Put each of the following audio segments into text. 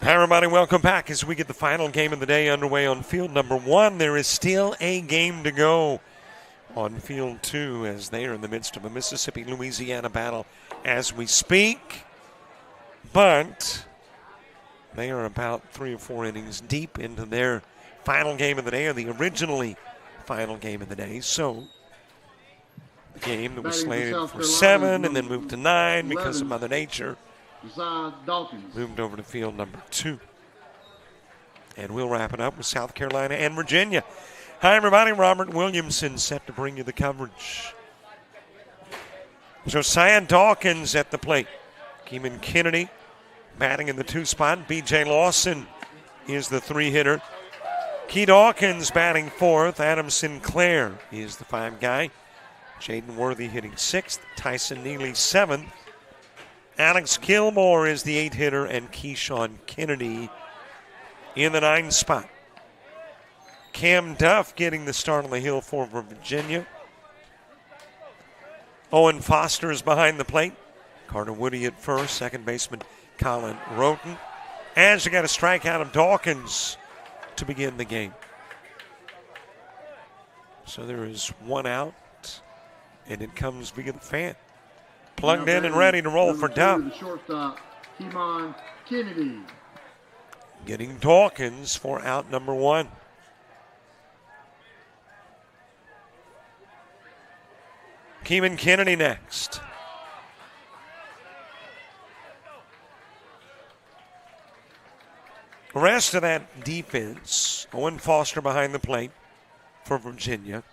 Hi, everybody. Welcome back as we get the final game of the day underway on field number 1. There is still a game to go on field 2 as they are in the midst of a Mississippi-Louisiana battle as we speak. But they are about 3 or 4 innings deep into their final game of the day, or the originally final game of the day. So the game that was slated for 7 and then moved to 9 because of Mother Nature moved over to field number 2. And we'll wrap it up with South Carolina and Virginia. Hi, everybody. Robert Williamson set to bring you the coverage. Josiah Dawkins at the plate. Keeman Kennedy batting in the 2 spot. B.J. Lawson is the 3-hitter. Key Dawkins batting 4th. Adam Sinclair is the 5 guy. Jaden Worthy hitting 6th. Tyson Neely 7th. Alex Gilmore is the 8-hitter, and Keyshawn Kennedy in the 9 spot. Cam Duff getting the start on the hill for Virginia. Owen Foster is behind the plate. Carter Woody at first. Second baseman Colin Roten. As you got a strikeout of Dawkins to begin the game. So there is 1 out, and it comes via the fan. Plugged in and ready to roll for Duff. Shortstop, Keymon Kennedy. Getting Dawkins for out number 1. Keeman Kennedy next. The rest of that defense, Owen Foster behind the plate for Virginia.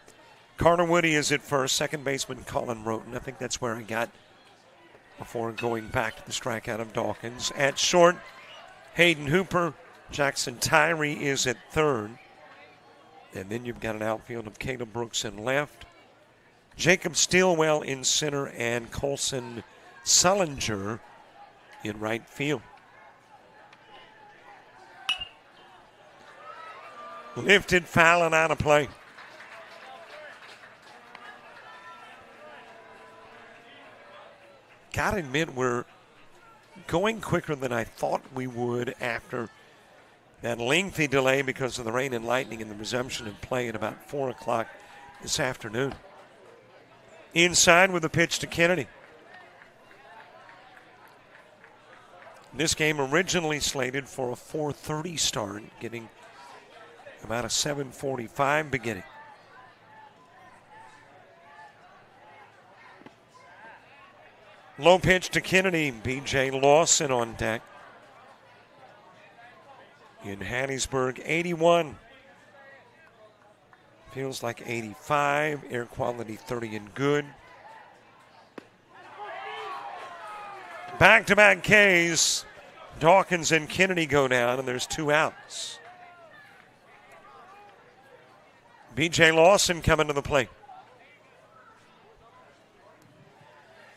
Carter Woody is at first. Second baseman Colin Roten. I think that's where I got before going back to the strikeout of Dawkins. At short, Hayden Hooper. Jackson Tyree is at third. And then you've got an outfield of Caleb Brooks in left. Jacob Stilwell in center and Colson Sullinger in right field. Lifted, foul, and out of play. Gotta admit, we're going quicker than I thought we would after that lengthy delay because of the rain and lightning and the resumption of play at about 4 o'clock this afternoon. Inside with a pitch to Kennedy. This game originally slated for a 4:30 start, getting about a 7:45 beginning. Low pitch to Kennedy. B.J. Lawson on deck. In Hattiesburg, 81. Feels like 85. Air quality 30 and good. Back-to-back Ks. Dawkins and Kennedy go down, and there's 2 outs. B.J. Lawson coming to the plate.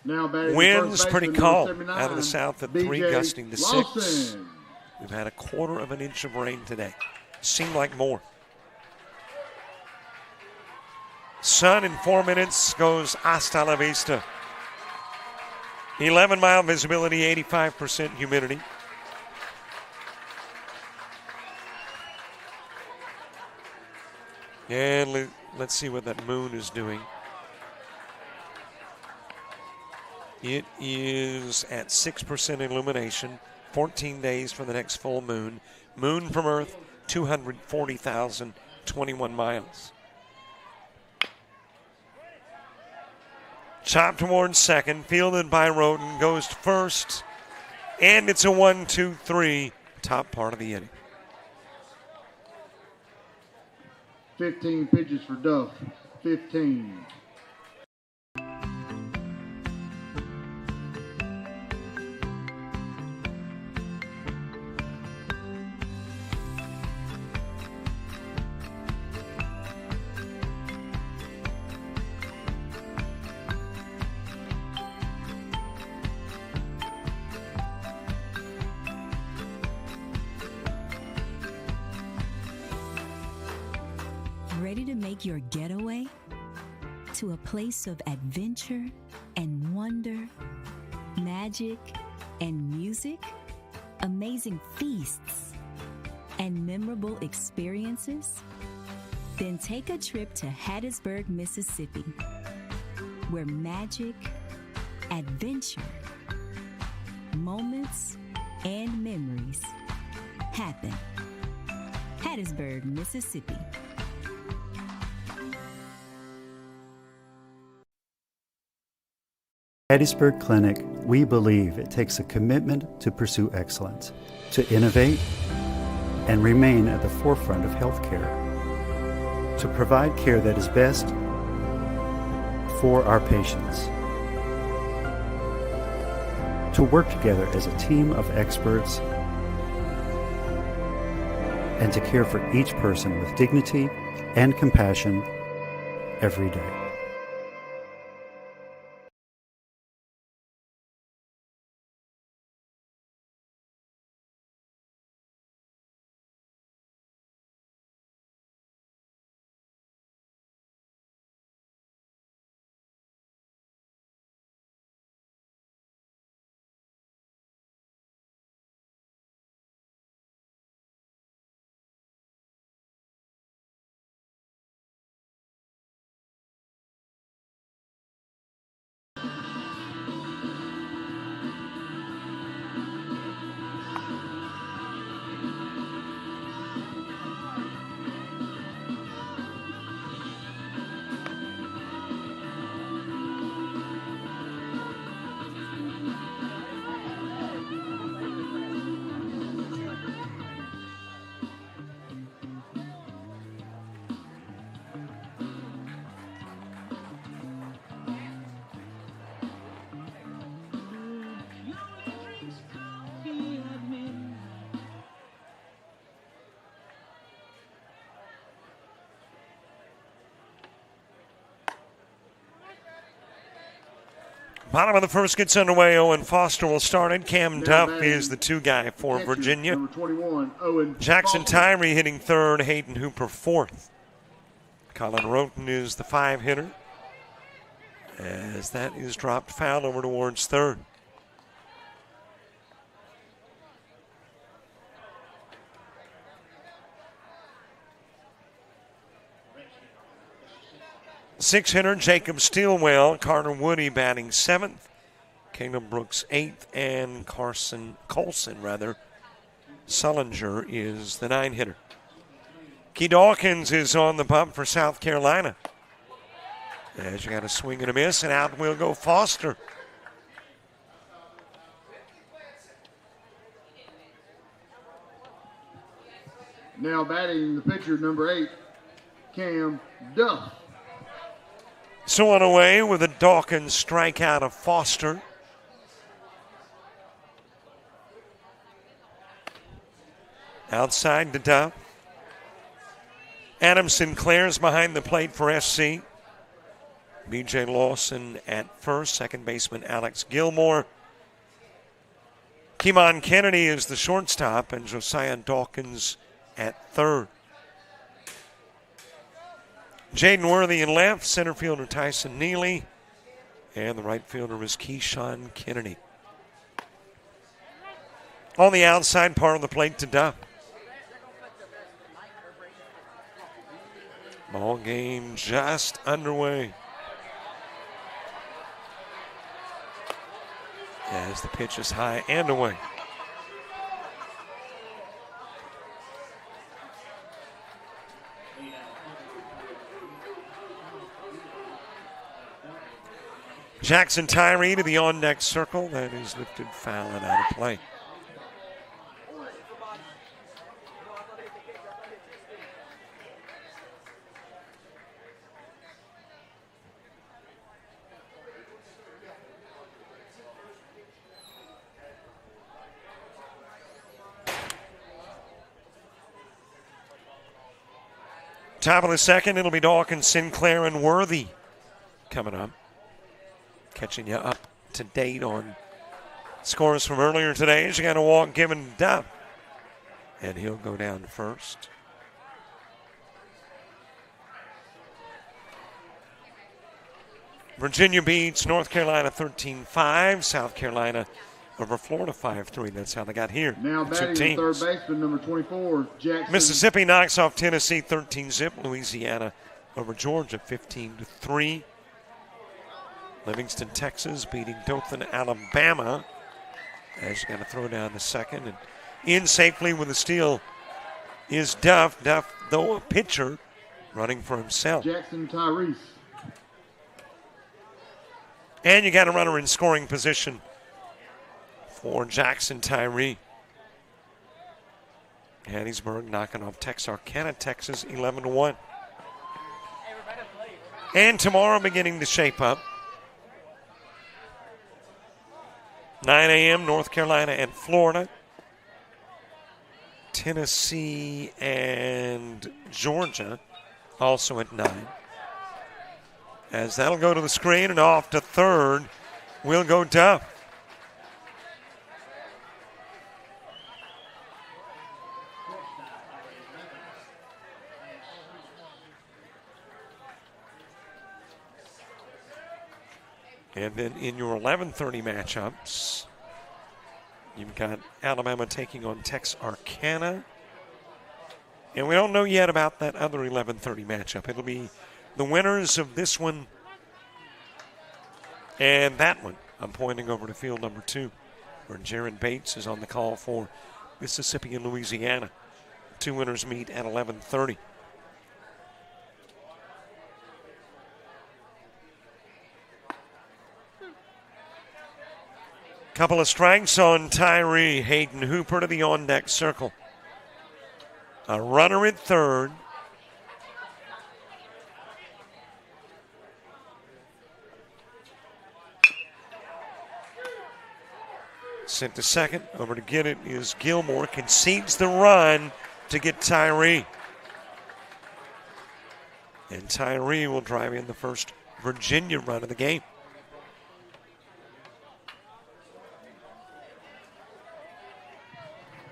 Winds pretty calm out of the south at 3, gusting to 6. We've had a 1/4 of an inch of rain today. Seemed like more. Sun in 4 minutes goes hasta la vista. 11-mile visibility, 85% humidity. And let's see what that moon is doing. It is at 6% illumination, 14 days for the next full moon. Moon from Earth, 240,000, 21 miles. Chopped towards second, fielded by Roten, goes to first, and it's a 1-2-3, top part of the inning. 15 pitches for Duff, 15. Ready to make your getaway to a place of adventure and wonder, magic and music? amazing feasts, and memorable experiences? Then take a trip to Hattiesburg, Mississippi, where magic, adventure, moments, and memories happen. Hattiesburg, Mississippi. Hattiesburg Clinic, we believe it takes a commitment to pursue excellence, to innovate, and remain at the forefront of healthcare, to provide care that is best for our patients, to work together as a team of experts, and to care for each person with dignity and compassion every day. Bottom of the first gets underway. Owen Foster will start it. Cam Duff is the two guy for Virginia. Number 21, Owen Jackson Foster. Tyree hitting third. Hayden Hooper fourth. Colin Roten is the five hitter, as that is dropped foul over towards third. Six hitter Jacob Steelwell, Carter Woody batting seventh, Caleb Brooks eighth, and Colson Sullinger is the nine hitter. Key Dawkins is on the bump for South Carolina. As you got a swing and a miss, and out will go Foster. Now batting the pitcher, number 8, Cam Duff. So on away with a Dawkins strikeout of Foster. Outside to Duff. Adam Sinclair's behind the plate for SC. B.J. Lawson at first. Second baseman Alex Gilmore. Keemon Kennedy is the shortstop, and Josiah Dawkins at third. Jaden Worthy in left, center fielder Tyson Neely, and the right fielder is Keyshawn Kennedy. On the outside part of the plate to Duff. Ball game just underway. As the pitch is high and away. Jackson Tyree to the on-deck circle. That is lifted foul and out of play. Top of the second, it'll be Dawkins, Sinclair, and Worthy coming up. Catching you up to date on scores from earlier today. As you got a walk given to Duff, and he'll go down first. Virginia beats North Carolina 13-5. South Carolina over Florida 5-3. That's how they got here. Now The two batting the teams. third baseman, number 24, Jackson. Mississippi knocks off Tennessee 13-zip. Louisiana over Georgia 15-3. Livingston, Texas beating Dothan, Alabama. As you got to throw down the second. And in safely with the steal is Duff. Duff, though a pitcher, running for himself. Jackson Tyrese. And you got a runner in scoring position for Jackson Tyree. Hattiesburg knocking off Texarkana, Texas 11-1. And tomorrow beginning to shape up. 9 a.m. North Carolina and Florida. Tennessee and Georgia also at 9. As that'll go to the screen and off to third will go Duff. And then in your 11:30 matchups, you've got Alabama taking on Texarkana. And we don't know yet about that other 11:30 matchup. It'll be the winners of this one and that one. I'm pointing over to field number 2, where Jaron Bates is on the call for Mississippi and Louisiana. Two winners meet at 11:30. Couple of strikes on Tyree. Hayden Hooper to the on-deck circle. A runner at third. Sent to second. Over to get it is Gilmore. Concedes the run to get Tyree. And Tyree will drive in the first Virginia run of the game.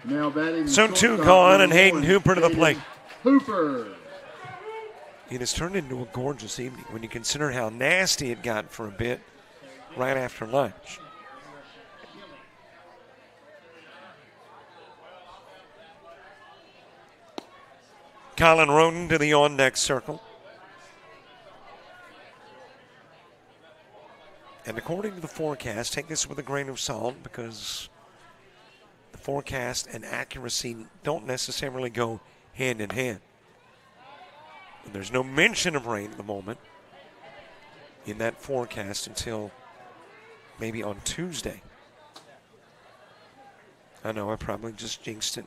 Now batting. So two gone, and Hayden Hooper to the plate. Hooper. It has turned into a gorgeous evening when you consider how nasty it got for a bit right after lunch. Colin Roden to the on-deck circle. And according to the forecast, take this with a grain of salt because the forecast and accuracy don't necessarily go hand in hand. There's no mention of rain at the moment in that forecast until maybe on Tuesday. I know I probably just jinxed it.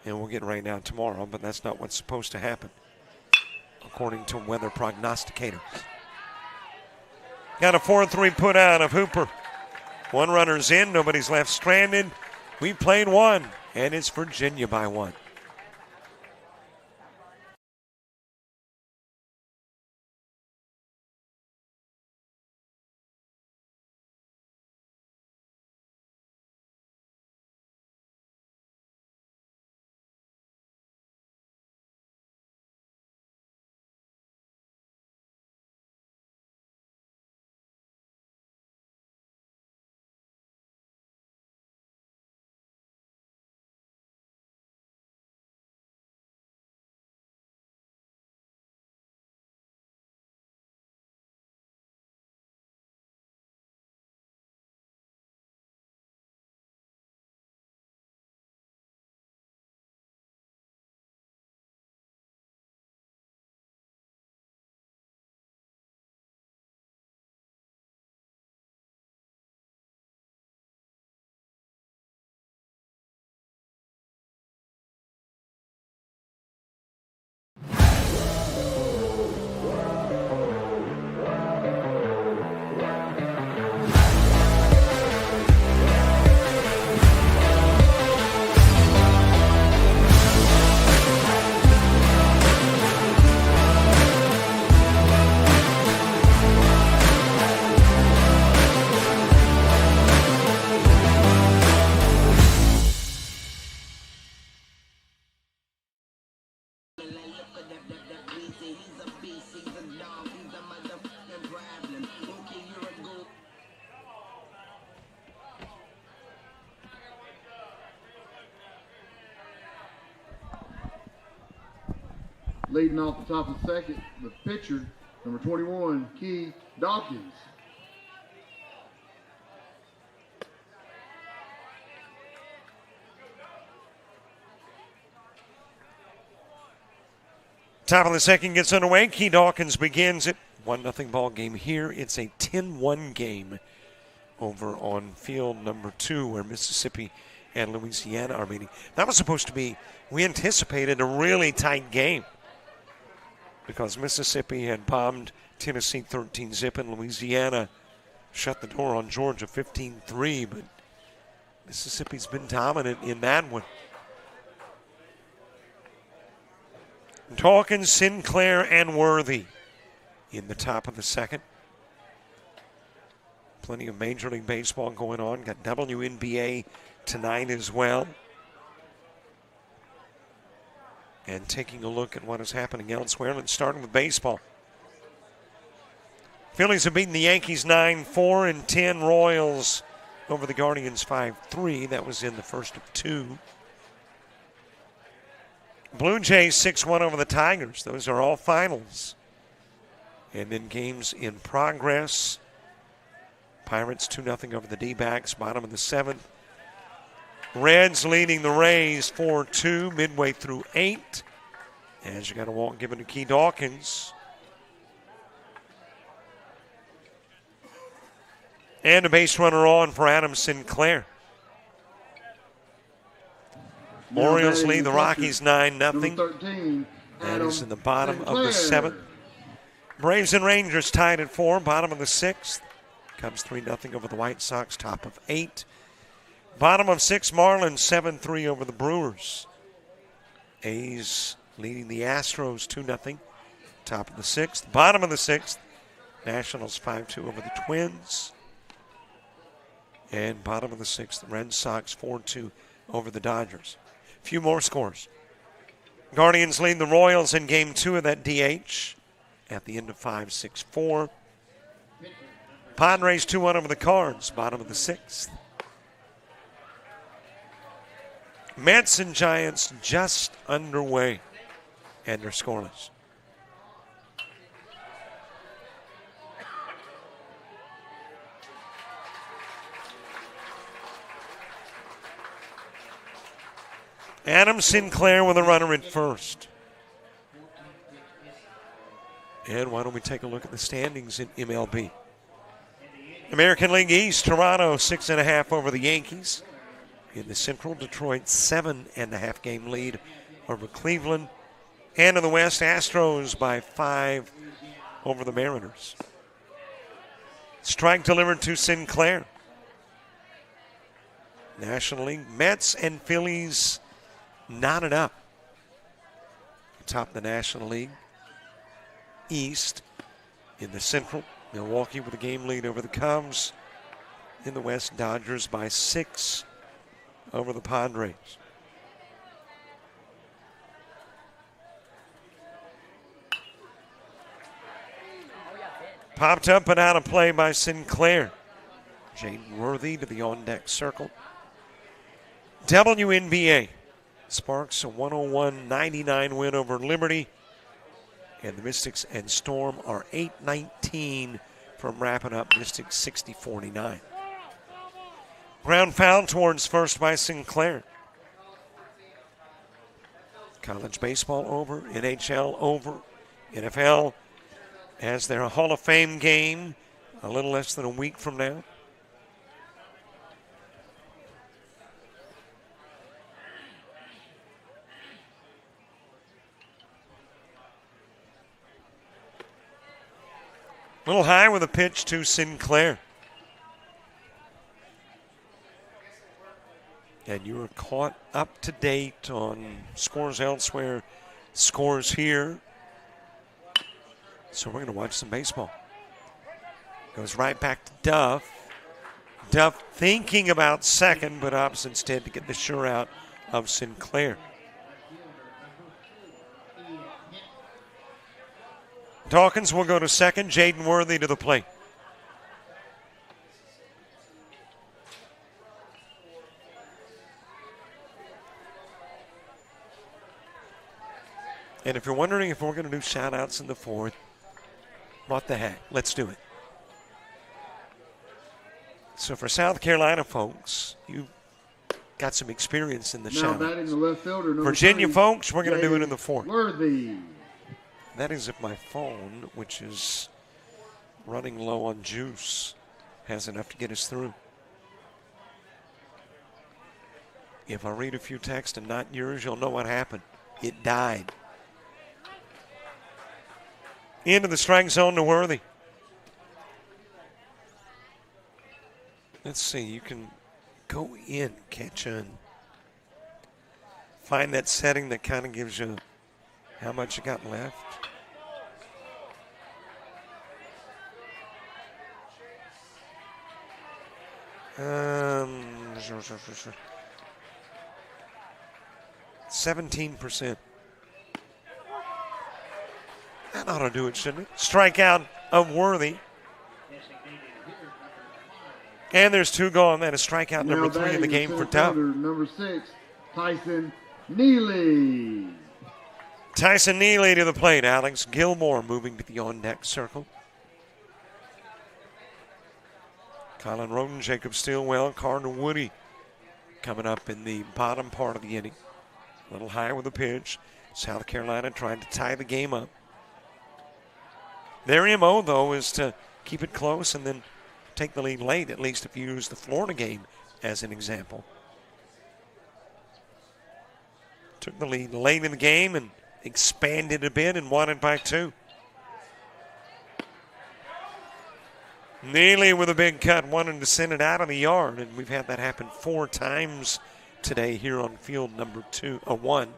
And we'll get rain out tomorrow, but that's not what's supposed to happen, according to weather prognosticators. Got a 4-3 put out of Hooper. One runner's in, nobody's left stranded. We played one, and it's Virginia by 1. Leading off the top of the second, the pitcher, number 21, Key Dawkins. Top of the second gets underway. Key Dawkins begins it. 1-0 ball game here. It's a 10-1 game over on field number 2 where Mississippi and Louisiana are meeting. That was supposed to be, we anticipated a really tight game because Mississippi had bombed Tennessee 13-0 and Louisiana shut the door on Georgia 15-3, but Mississippi's been dominant in that one. Dawkins, Sinclair, and Worthy in the top of the second. Plenty of Major League Baseball going on. Got WNBA tonight as well. And taking a look at what is happening elsewhere. Let's start with baseball. Phillies have beaten the Yankees 9-4 and 10. Royals over the Guardians 5-3. That was in the first of 2. Blue Jays 6-1 over the Tigers. Those are all finals. And then games in progress. Pirates 2-0 over the D-backs, bottom of the 7th. Reds leading the Rays 4-2 midway through 8. As you got a walk given to Key Dawkins. And a base runner on for Adam Sinclair. Orioles lead the Rockies 9-0. That is in the bottom of the 7th. Braves and Rangers tied at 4, bottom of the 6th. Cubs 3-0 over the White Sox, top of 8. Bottom of 6, Marlins 7-3 over the Brewers. A's leading the Astros 2-0, top of the 6th. Bottom of the 6th, Nationals 5-2 over the Twins. And bottom of the 6th, the Red Sox 4-2 over the Dodgers. Few more scores. Guardians lead the Royals in game 2 of that DH at the end of 5-6-4. Padres 2-1 over the Cards, bottom of the 6th. Mets and Giants just underway, and they're scoreless. Adam Sinclair with a runner at first. And why don't we take a look at the standings in MLB? American League East, Toronto 6.5 over the Yankees. In the Central, Detroit 7.5 game lead over Cleveland. And in the West, Astros by 5 over the Mariners. Strike delivered to Sinclair. National League, Mets and Phillies knotted up. Top the National League East. In the Central, Milwaukee with a game lead over the Cubs. In the West, Dodgers by 6 over the Padres. Popped up and out of play by Sinclair. Jaden Worthy to the on-deck circle. WNBA. Sparks a 101-99 win over Liberty. And the Mystics and Storm are 8-19 from wrapping up Mystics 60-49. Ground foul towards first by Sinclair. College baseball over, NHL over, NFL has their Hall of Fame game a little less than a week from now. A little high with a pitch to Sinclair. And you are caught up to date on scores elsewhere, scores here. So we're going to watch some baseball. Goes right back to Duff. Duff thinking about second, but opts instead to get the sure out of Sinclair. Dawkins will go to second. Jaden Worthy to the plate. And if you're wondering if we're going to do shout-outs in the fourth, what the heck? Let's do it. So for South Carolina folks, you got some experience in the Now shout-outs. batting the left fielder, number Virginia 3, folks, we're going to do it in the fourth. Worthy. That is if my phone, which is running low on juice, has enough to get us through. If I read a few texts and not yours, you'll know what happened. It died. Into the strike zone to Worthy. Let's see, you can go in, catch in. Find that setting that kind of gives you how much you got left. Um, 17%. That ought to do it, shouldn't it? Strikeout of Worthy. And there's 2 gone. That is strikeout number 3 in the game for Town. Number 6, Tyson Neely. Tyson Neely to the plate. Alex Gilmore moving to the on-deck circle. Colin Roden, Jacob Stilwell, Cardinal Woody coming up in the bottom part of the inning. A little high with a pitch. South Carolina trying to tie the game up. Their MO, though, is to keep it close and then take the lead late, at least if you use the Florida game as an example. Took the lead late in the game and expanded a bit and won it by 2. Neely with a big cut, wanting to send it out of the yard, and we've had that happen 4 times today here on field number 1.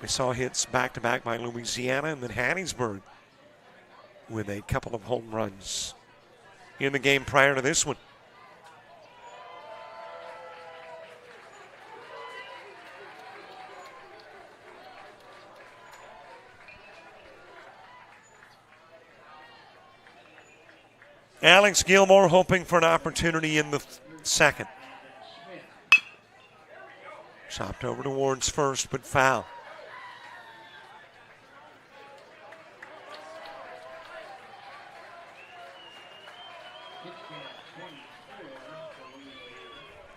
We saw hits back-to-back by Louisiana and then Hattiesburg with a couple of home runs in the game prior to this one. Alex Gilmore hoping for an opportunity in the second. Chopped over towards first, but foul.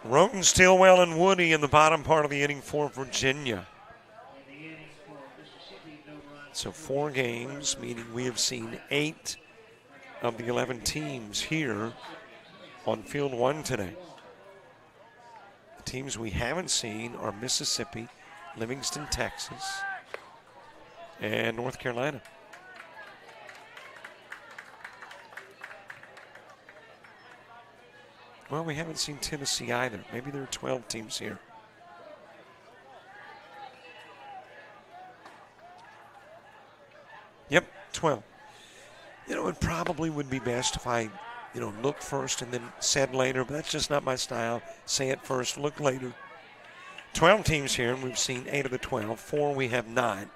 Roten, Stilwell, and Woody in the bottom part of the inning for Virginia. So 4 games, meaning we have seen 8 of the 11 teams here on field 1 today. The teams we haven't seen are Mississippi, Livingston, Texas, and North Carolina. Well, we haven't seen Tennessee either. Maybe there are 12 teams here. Yep, 12. You know, it probably would be best if I, look first and then said later, but that's just not my style. Say it first, look later. 12 teams here, and we've seen 8 of the 12. 4 we have not.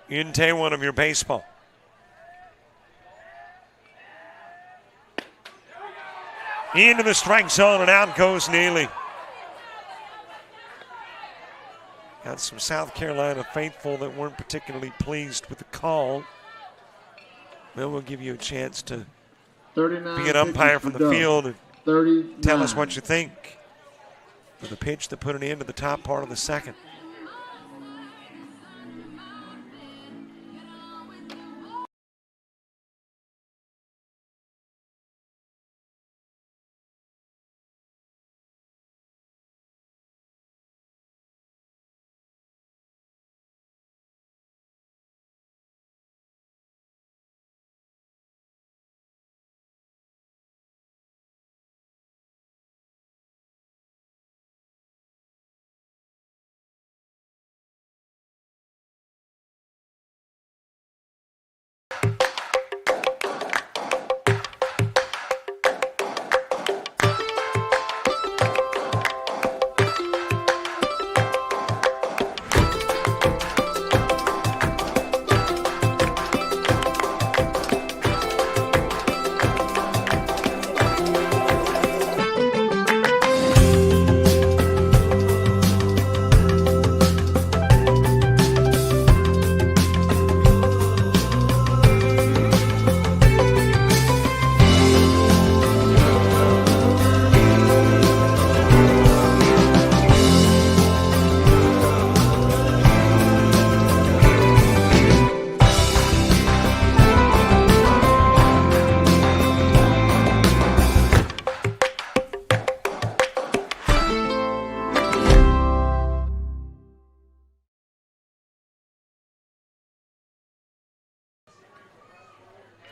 Into one of your baseball. Into the strike zone, and out goes Neely. Got some South Carolina faithful that weren't particularly pleased with the call. Well, we'll give you a chance to be an umpire from the field and tell us what you think for the pitch that put an end to the top part of the second.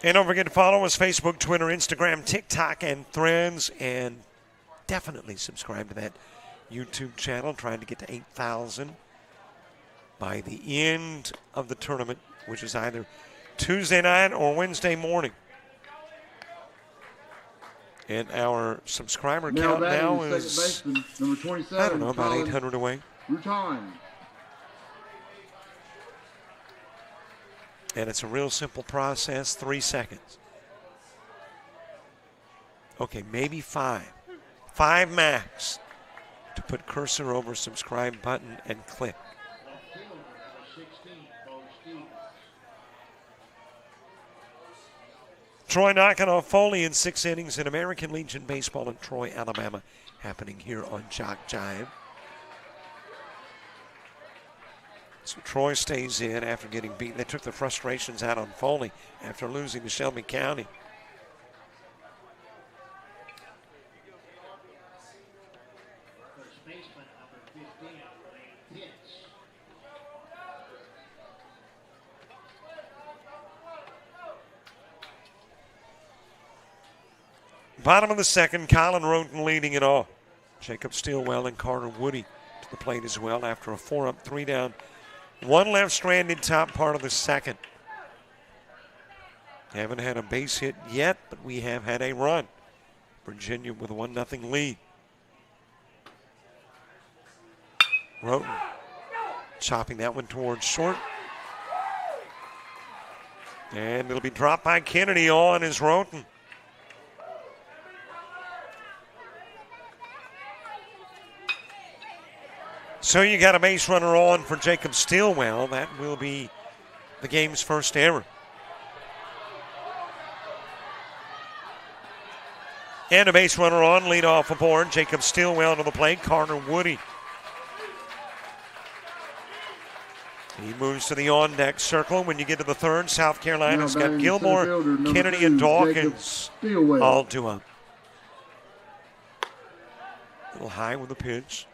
And don't forget to follow us, Facebook, Twitter, Instagram, TikTok, and Threads. And definitely subscribe to that YouTube channel, trying to get to 8,000 by the end of the tournament, which is either Tuesday night or Wednesday morning. And our subscriber count now is, number 27, I don't know, about 800 away. Time. And it's a real simple process, 3 seconds. Okay, maybe 5. 5 max to put cursor over subscribe button and click. Troy knocking off Foley in 6 innings in American Legion Baseball in Troy, Alabama, happening here on JockJive. So Troy stays in after getting beaten. They took the frustrations out on Foley after losing to Shelby County. Bottom of the second, Colin Roden leading it off. Jacob Stilwell and Carter Woody to the plate as well after a 4-up, 3-down, 1 left stranded top part of the second. Haven't had a base hit yet, but we have had a run. Virginia with a 1-0 lead. Roden chopping that one towards short. And it'll be dropped by Kennedy on as Roden. So you got a base runner on for Jacob Stilwell. That will be the game's first error. And a base runner on, lead off aboard. Jacob Stilwell to the plate, Carter Woody. He moves to the on-deck circle. When you get to the third, South Carolina's got Gilmore, Kennedy, and Dawkins all due up. A little high with the pitch.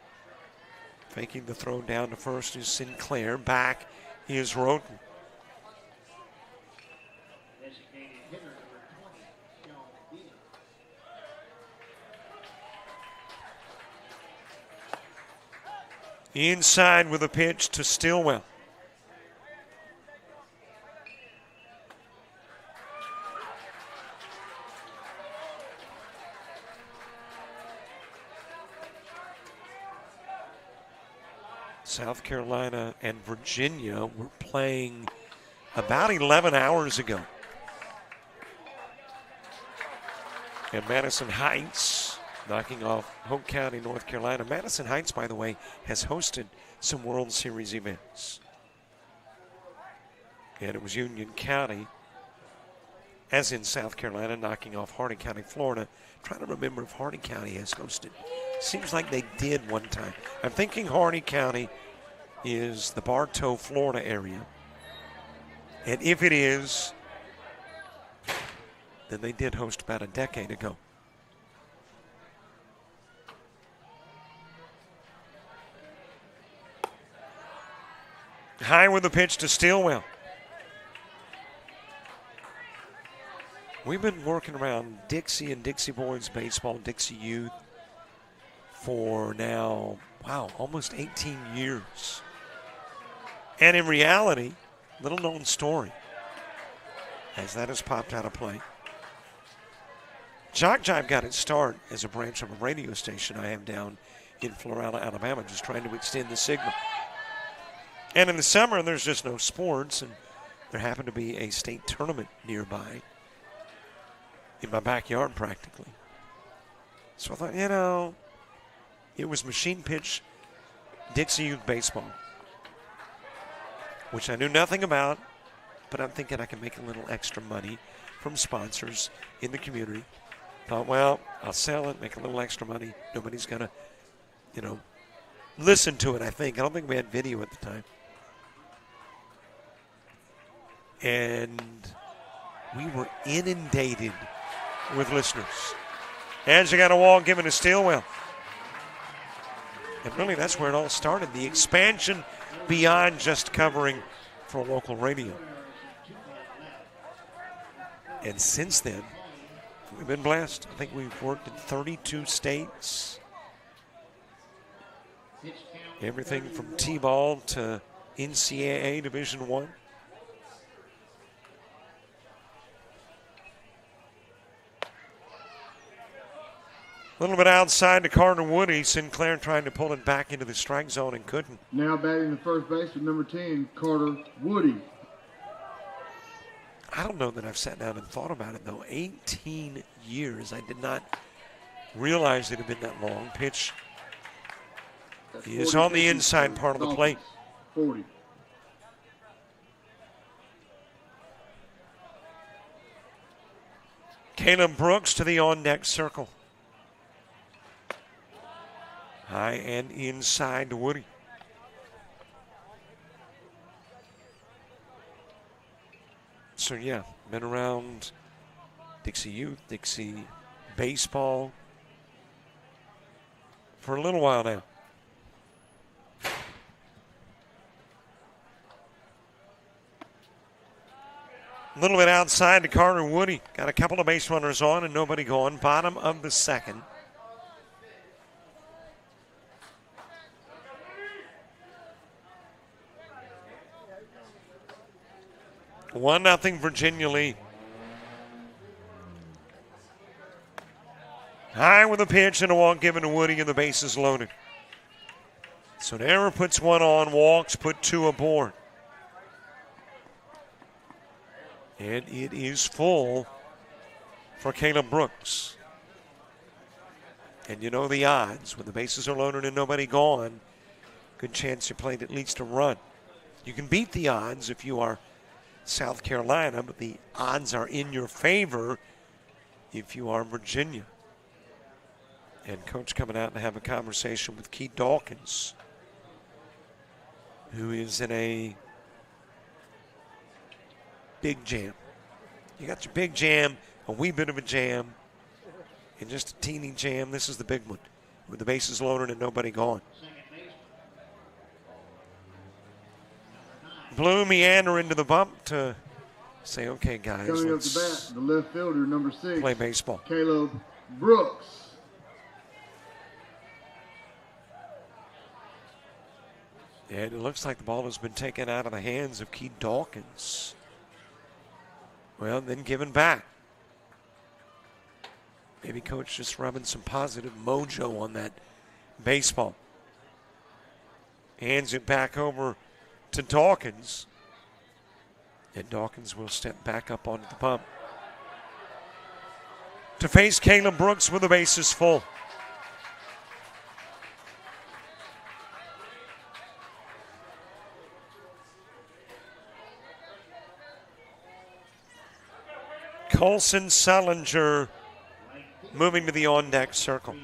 Making the throw down to first is Sinclair. Back is Roden. Inside with a pitch to Stilwell. South Carolina and Virginia were playing about 11 hours ago. And Madison Heights knocking off Hope County, North Carolina. Madison Heights, by the way, has hosted some World Series events. And it was Union County, as in South Carolina, knocking off Hardin County, Florida. I'm trying to remember if Hardin County has hosted. Seems like they did one time. I'm thinking Hardin County is the Bartow, Florida area. And if it is, then they did host about a decade ago. High with the pitch to Stilwell. We've been working around Dixie and Dixie Boys baseball, Dixie Youth, for now, wow, almost 18 years. And in reality, little known story, as that has popped out of play. JockJive got its start as a branch of a radio station I have down in Florala, Alabama, just trying to extend the signal. And in the summer, there's just no sports, and there happened to be a state tournament nearby, in my backyard practically. So I thought, you know, it was machine pitch Dixie Youth Baseball, which I knew nothing about, but I'm thinking I can make a little extra money from sponsors in the community. Thought, well, I'll sell it, make a little extra money. Nobody's going to, you know, listen to it, I think. I don't think we had video at the time. And we were inundated with listeners. As you got a wall given to Stilwell. And really, that's where it all started. The expansion beyond just covering for local radio. And since then, we've been blessed. I think we've worked in 32 states. Everything from T-ball to NCAA Division I. A little bit outside to Carter Woody. Sinclair trying to pull it back into the strike zone and couldn't. Now batting the first base with number 10, Carter Woody. I don't know that I've sat down and thought about it, though. 18 years. I did not realize it had been that long. Pitch is on the inside part of the plate. 40. Caleb Brooks to the on-deck circle. High and inside to Woody. So, yeah, been around Dixie Youth, Dixie Baseball for a little while now. A little bit outside to Carter Woody. Got a couple of base runners on and nobody gone. Bottom of the second. 1-0 Virginia lead. High with a pitch and a walk given to Woody and the bases loaded. So an error puts one on, walks put two aboard. And it is full for Caleb Brooks. And you know the odds. When the bases are loaded and nobody gone, good chance you played at least a run. You can beat the odds if you are South Carolina, but the odds are in your favor if you are Virginia. And Coach coming out to have a conversation with Keith Dawkins, who is in a big jam. You got your big jam, a wee bit of a jam, and just a teeny jam. This is the big one, with the bases loaded and nobody gone. Blue meander into the bump to say, okay, guys, coming up let's to bat, the left fielder, number 6, play baseball. Caleb Brooks. And it looks like the ball has been taken out of the hands of Keith Dawkins. Well, then given back. Maybe Coach just rubbing some positive mojo on that baseball. Hands it back over to Dawkins. And Dawkins will step back up onto the bump to face Caleb Brooks with the bases full. Colson Salinger moving to the on-deck circle.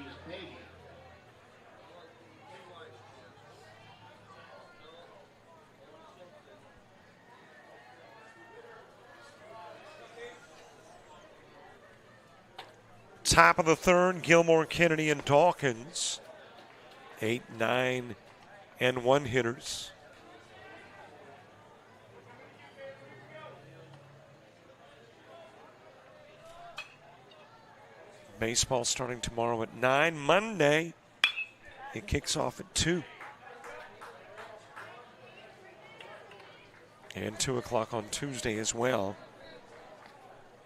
Top of the third, Gilmore, Kennedy, and Dawkins. 8, 9, and 1 hitters. Baseball starting tomorrow at 9. Monday, it kicks off at 2. And 2 o'clock on Tuesday as well.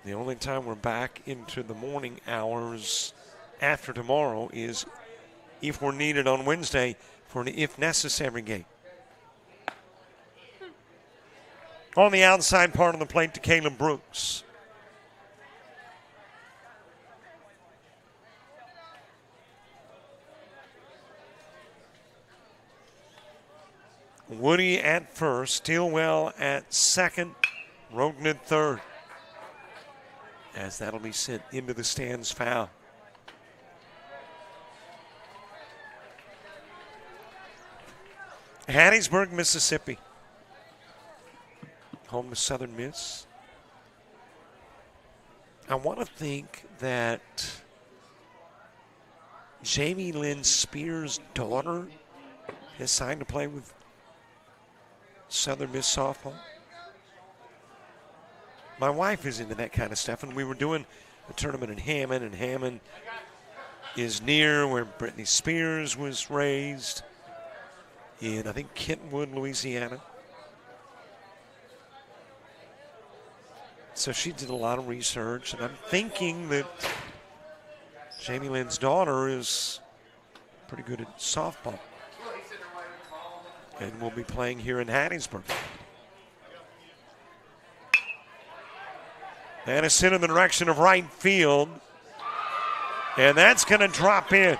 The only time we're back into the morning hours after tomorrow is if we're needed on Wednesday for an if necessary game. On the outside part of the plate to Caleb Brooks. Woody at first, Stilwell at second, Roden at third. As that'll be sent into the stands foul. Hattiesburg, Mississippi. Home to Southern Miss. I want to think that Jamie Lynn Spears' daughter has signed to play with Southern Miss softball. My wife is into that kind of stuff, and we were doing a tournament in Hammond, and Hammond is near where Britney Spears was raised in, I think, Kentwood, Louisiana. So she did a lot of research, and I'm thinking that Jamie Lynn's daughter is pretty good at softball and will be playing here in Hattiesburg. And it's in the direction of right field, and that's going to drop in.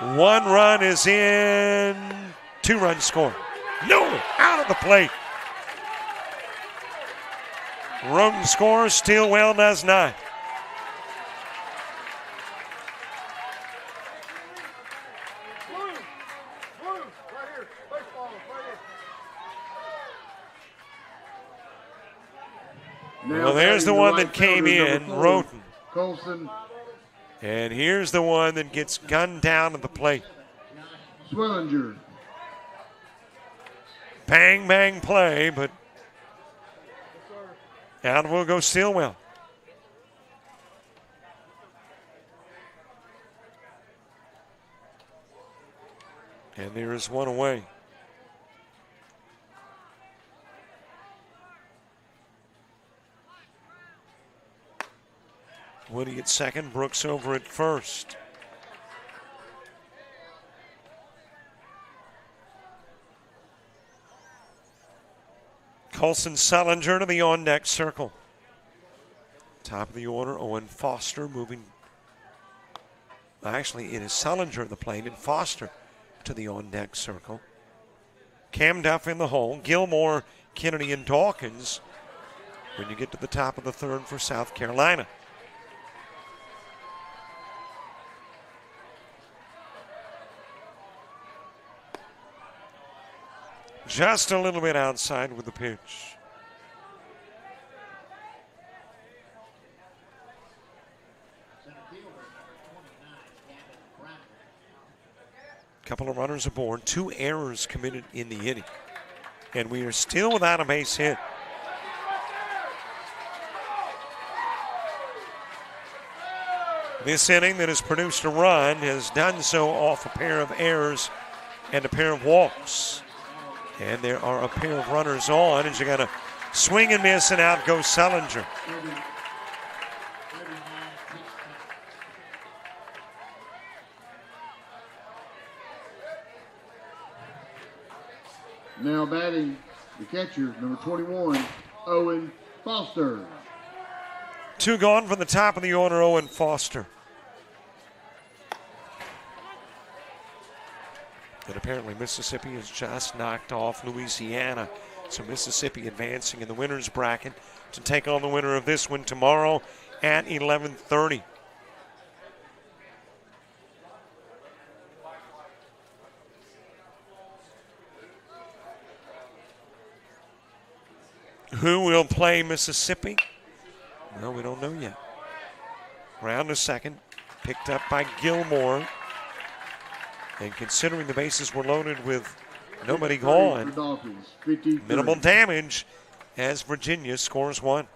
1 run is in, 2 runs scored. No, out of the plate. Roden scores, Stilwell does not. Well, there's the one that came in, Roden. Colson. And here's the one that gets gunned down at the plate. Swillinger. Bang, bang play, but out will go Stilwell. And there is one away. Woody at second, Brooks over at first. Colson Sullinger to the on-deck circle. Top of the order, Owen Foster moving. Actually, it is Sullinger at the plate and Foster to the on-deck circle. Cam Duff in the hole. Gilmore, Kennedy, and Dawkins when you get to the top of the third for South Carolina. Just a little bit outside with the pitch. Couple of runners aboard, 2 errors committed in the inning. And we are still without a base hit. This inning that has produced a run has done so off a pair of errors and a pair of walks. And there are a pair of runners on as you got to swing and miss, and out goes Sullinger. Now batting the catcher, number 21, Owen Foster. 2 gone from the top of the order, Owen Foster. But apparently Mississippi has just knocked off Louisiana. So Mississippi advancing in the winner's bracket to take on the winner of this one tomorrow at 11:30. Who will play Mississippi? Well, we don't know yet. Round to second, picked up by Gilmore. And considering the bases were loaded with nobody gone, minimal damage as Virginia scores 1.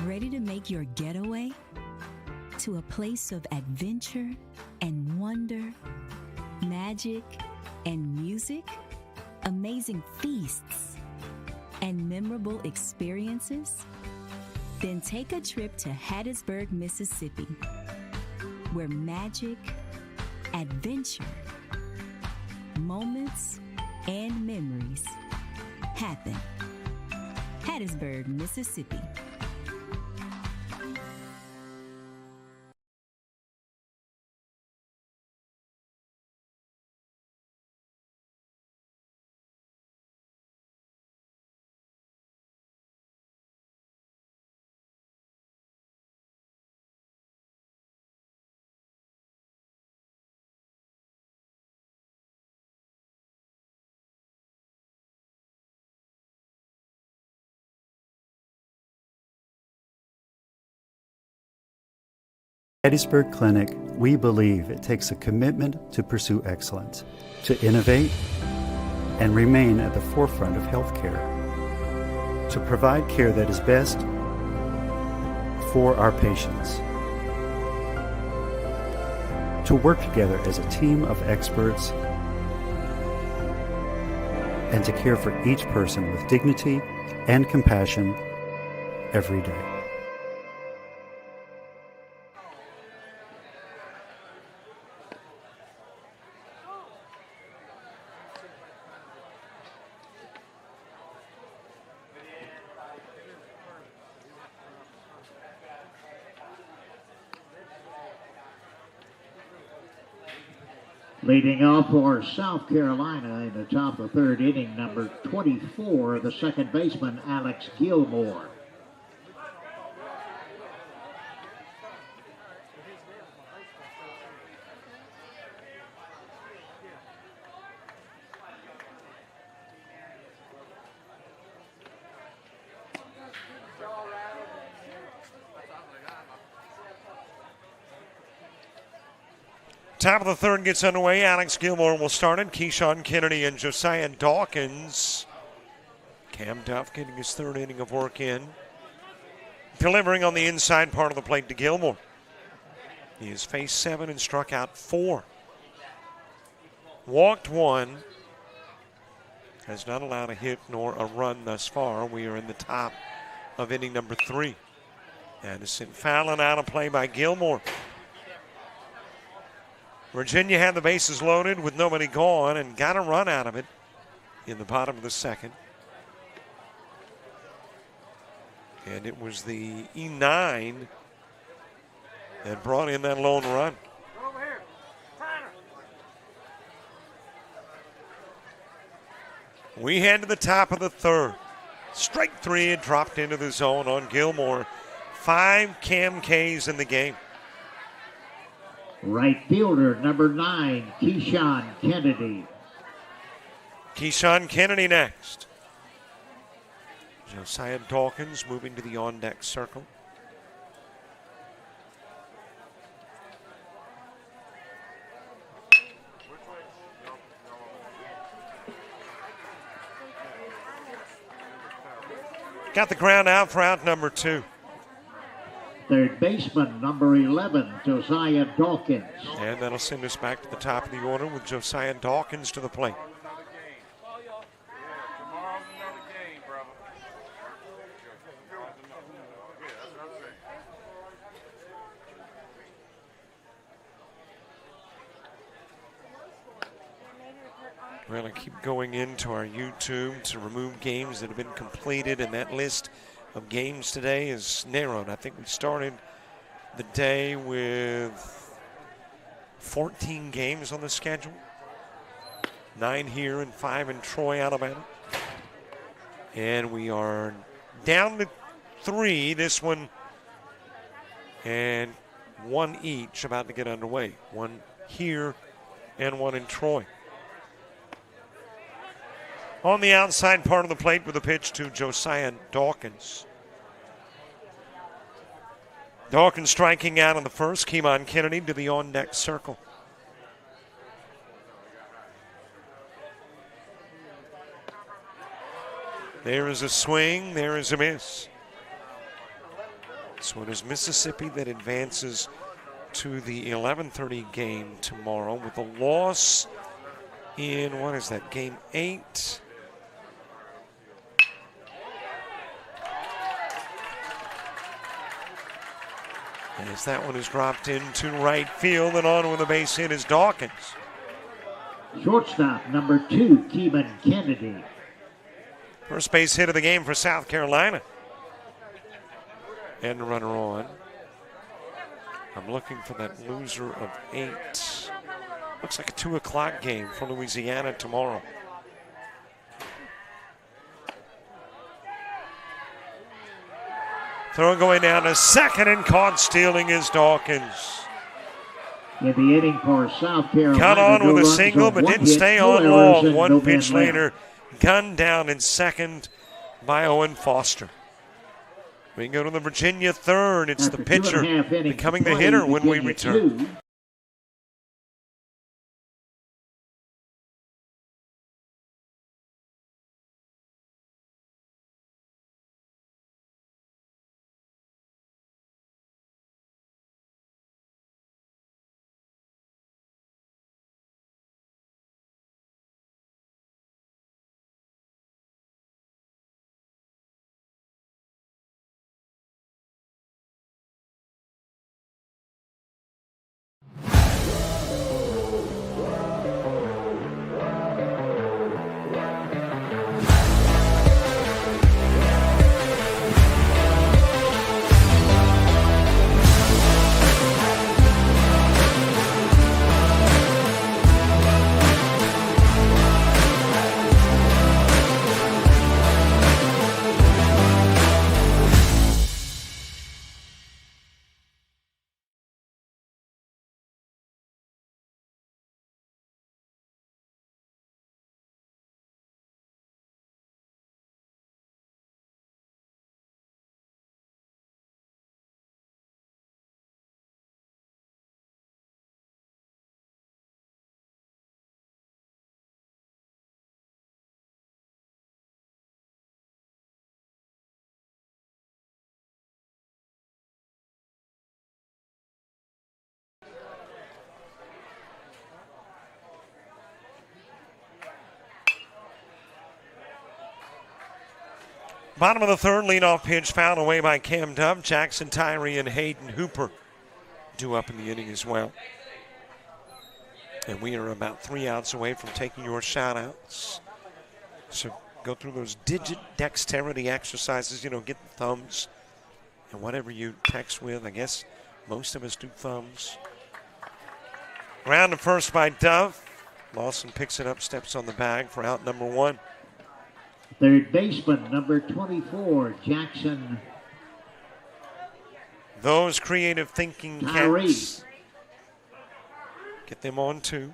Ready to make your getaway to a place of adventure and wonder, magic and music, amazing feasts and memorable experiences? Then take a trip to Hattiesburg, Mississippi, where magic, adventure, moments, and memories happen. Hattiesburg, Mississippi. Hattiesburg Clinic, we believe it takes a commitment to pursue excellence, to innovate and remain at the forefront of healthcare, to provide care that is best for our patients, to work together as a team of experts, and to care for each person with dignity and compassion every day. Leading off for South Carolina in the top of the third inning, number 24, the second baseman, Alex Gilmore. Top of the third gets underway. Alex Gilmore will start it. Keyshawn Kennedy and Josiah Dawkins. Cam Duff getting his third inning of work in. Delivering on the inside part of the plate to Gilmore. He has faced 7 and struck out 4. Walked 1. Has not allowed a hit nor a run thus far. We are in the top of inning number 3. Addison Fallon out of play by Gilmore. Virginia had the bases loaded with nobody gone and got a run out of it in the bottom of the second. And it was the E9 that brought in that lone run. We head to the top of the third. Strike 3 had dropped into the zone on Gilmore. 5 Cam Ks in the game. Right fielder, number 9, Keyshawn Kennedy. Keyshawn Kennedy next. Josiah Dawkins moving to the on-deck circle. Got the ground out for out number 2. Third baseman, number 11, Josiah Dawkins. And that'll send us back to the top of the order with Josiah Dawkins to the plate. We're going to keep going into our YouTube to remove games that have been completed, and that list of games today is narrowed. I think we started the day with 14 games on the schedule. 9 here and 5 in Troy, Alabama. And we are down to 3, this one, and 1 each about to get underway. 1 here and 1 in Troy. On the outside part of the plate with a pitch to Josiah Dawkins. Dawkins striking out in the first. Keyshawn Kennedy to the on-deck circle. There is a swing. There is a miss. So it is Mississippi that advances to the 11:30 game tomorrow with a loss in, what is that, game 8? As that one is dropped into right field, and on with a base hit is Dawkins. Shortstop, number 2, Keeman Kennedy. First base hit of the game for South Carolina. And a runner on. I'm looking for that loser of 8. Looks like a 2 o'clock game for Louisiana tomorrow. Throw going down to second, and caught stealing is Dawkins. In the inning for South Carolina. Got on no with a runs single, on but one didn't hit, stay no on errors, long. and One no pitch men left. later, gunned down in second by Owen Foster. We go to the Virginia third. It's After the pitcher 2.5 innings becoming the played, hitter when we Virginia return. 2. Bottom of the third, leadoff pitch fouled away by Cam Dove. Jackson Tyree and Hayden Hooper due up in the inning as well. And we are about 3 outs away from taking your shout-outs. So go through those digit dexterity exercises, get the thumbs and whatever you text with. I guess most of us do thumbs. Ground to first by Dove. Lawson picks it up, steps on the bag for out number 1. Third baseman, number 24, Jackson Those creative thinking Tyree. cats. Get them on too.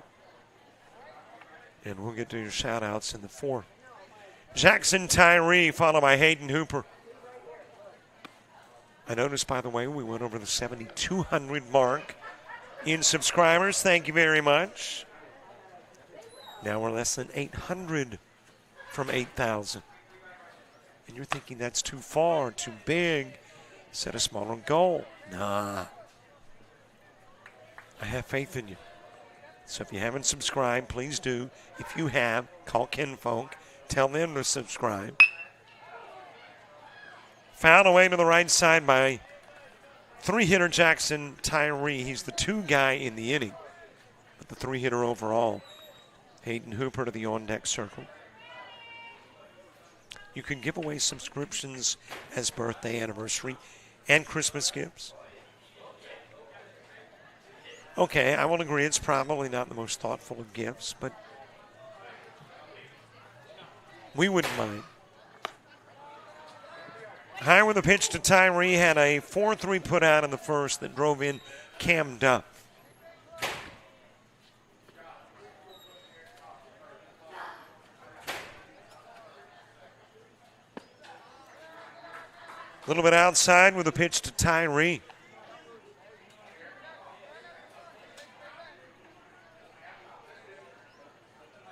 And we'll get to your shout outs in the 4th. Jackson Tyree, followed by Hayden Hooper. I noticed, by the way, we went over the 7,200 mark in subscribers. Thank you very much. Now we're less than 800 from 8,000. And you're thinking that's too far, too big. Set a smaller goal. Nah. I have faith in you. So if you haven't subscribed, please do. If you have, call Kinfolk. Tell them to subscribe. Fouled away to the right side by 3-hitter Jackson Tyree. He's the 2 guy in the inning, but the 3-hitter overall. Hayden Hooper to the on-deck circle. You can give away subscriptions as birthday, anniversary, and Christmas gifts. Okay, I will agree it's probably not the most thoughtful of gifts, but we wouldn't mind. High with a pitch to Tyree, had a 4-3 put out in the first that drove in Cam Duff. A little bit outside with a pitch to Tyree.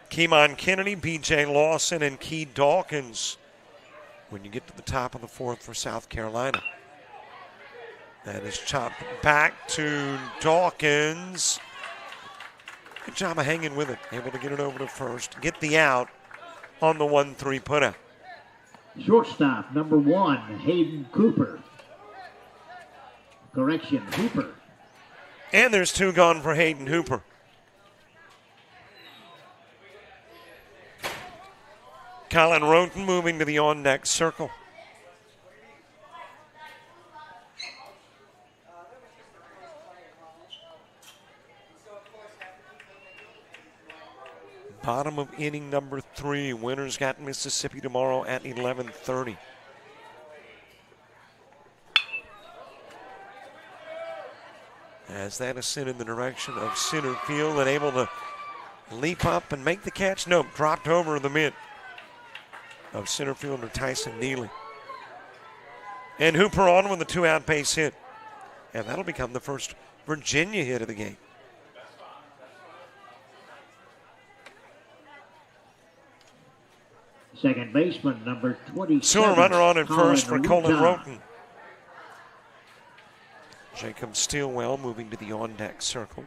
Keeman Kennedy, B.J. Lawson, and Key Dawkins when you get to the top of the 4th for South Carolina. That is chopped back to Dawkins. Good job of hanging with it. Able to get it over to first. Get the out on the 1-3 putout. Shortstop, number 1, Hayden Cooper. Correction, Hooper. And there's 2 gone for Hayden Hooper. Colin Roten moving to the on-deck circle. Bottom of inning number 3. Winners got Mississippi tomorrow at 11:30. As that is sent in the direction of center field and able to leap up and make the catch. Nope, dropped over the mid of center fielder Tyson Neely. And Hooper on with a 2-out base hit. And that'll become the first Virginia hit of the game. Second baseman, number 27. So a runner on at first for Colin Roten. Roten. Jacob Stilwell moving to the on-deck circle.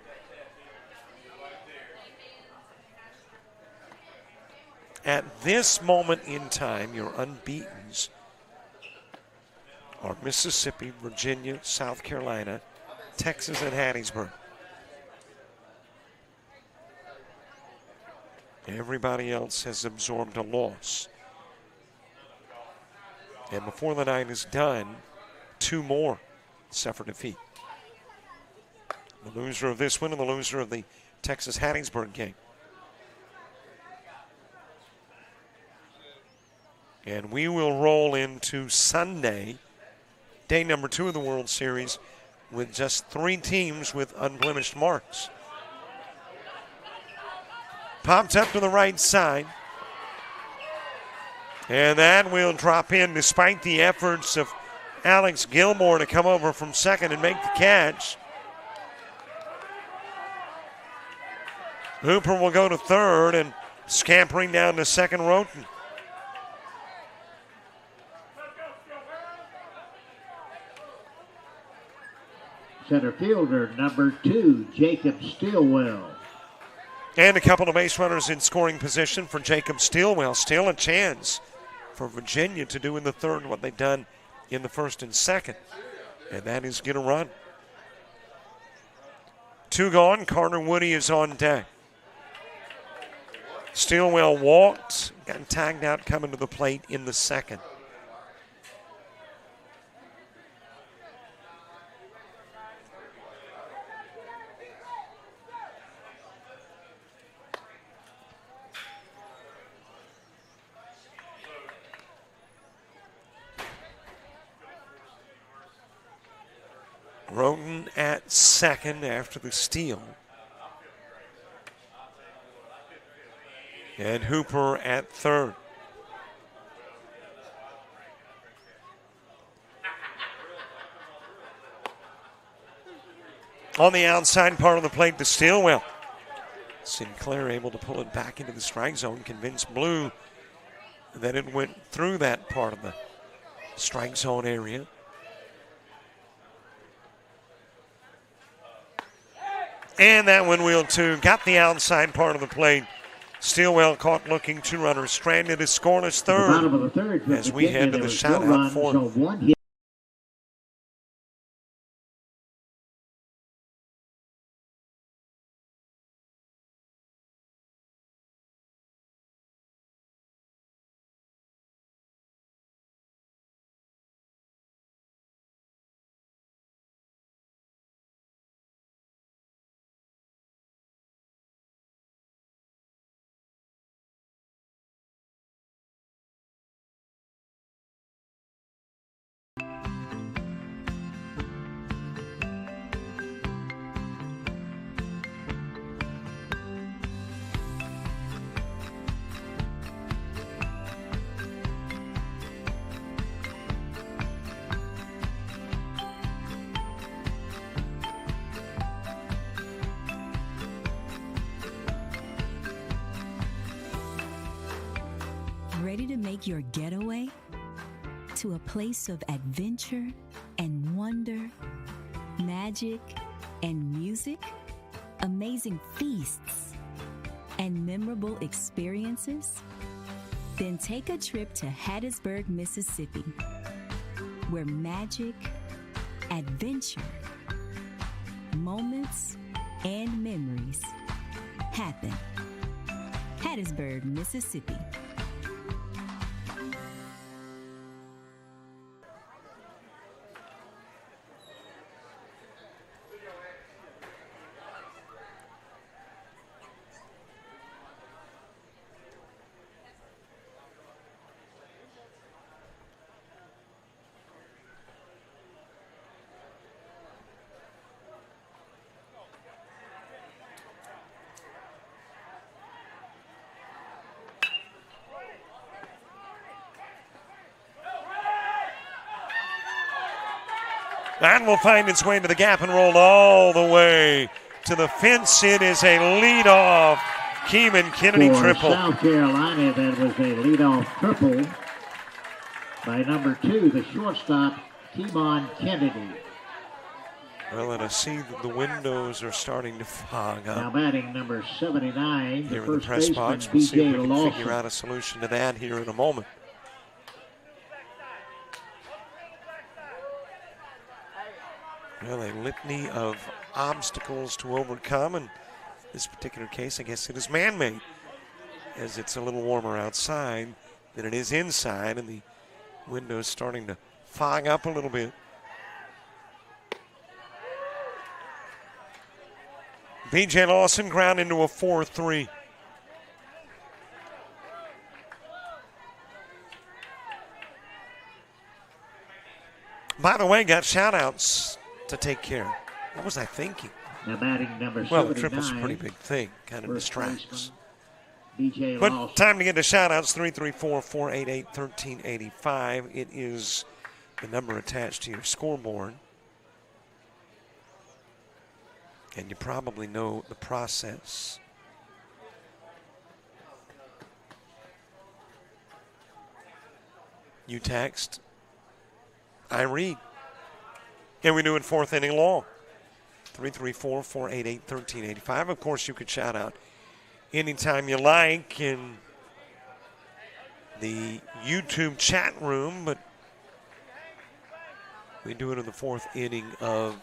At this moment in time, your unbeatens are Mississippi, Virginia, South Carolina, Texas, and Hattiesburg. Everybody else has absorbed a loss. And before the night is done, 2 more suffer defeat. The loser of this one and the loser of the Texas-Hattiesburg game. And we will roll into Sunday, day number 2 of the World Series, with just 3 teams with unblemished marks. Popped up to the right side. And that will drop in despite the efforts of Alex Gilmore to come over from second and make the catch. Hooper will go to third and scampering down to second, Roten. Center fielder, number 2, Jacob Stilwell. And a couple of base runners in scoring position for Jacob Stilwell. Still a chance for Virginia to do in the third what they've done in the first and second, and that is get a run. 2 gone. Carter Woody is on deck. Stilwell walked, got tagged out coming to the plate in the second. Roten at second after the steal. And Hooper at third. On the outside part of the plate to Stilwell. Sinclair able to pull it back into the strike zone, convince Blue that it went through that part of the strike zone area. And that one wheel too. Got the outside part of the plate. Stilwell caught looking, 2 runners stranded, a scoreless third as we head to the shutout fourth. Ready to make your getaway to a place of adventure and wonder, magic and music, amazing feasts and memorable experiences? Then take a trip to Hattiesburg, Mississippi, where magic, adventure, moments, and memories happen. Hattiesburg, Mississippi. That will find its way to the gap and roll all the way to the fence. It is a leadoff Keeman Kennedy For triple. South Carolina, that was a leadoff triple by number 2, the shortstop, Keeman Kennedy. Well, and I see that the windows are starting to fog Now up batting number 79, here the in the first press baseman, box. We'll see if B.J. we can Lawson. figure out a solution to that here in a moment. Well, a litany of obstacles to overcome. In this particular case, I guess it is man-made, as it's a little warmer outside than it is inside, and the window's starting to fog up a little bit. B.J. Lawson ground into a 4-3. By the way, got shout-outs to take care of. What was I thinking? Now batting number 79. Well, the triple's a pretty big thing. Kind of first distracts. baseman, B.J. But Lawson. time to get to shout-outs, 334-488-1385. It is the number attached to your scoreboard. And you probably know the process. You text, I read. And we do it fourth inning long. 334-488-1385. Of course, you could shout out anytime you like in the YouTube chat room, but we do it in the fourth inning of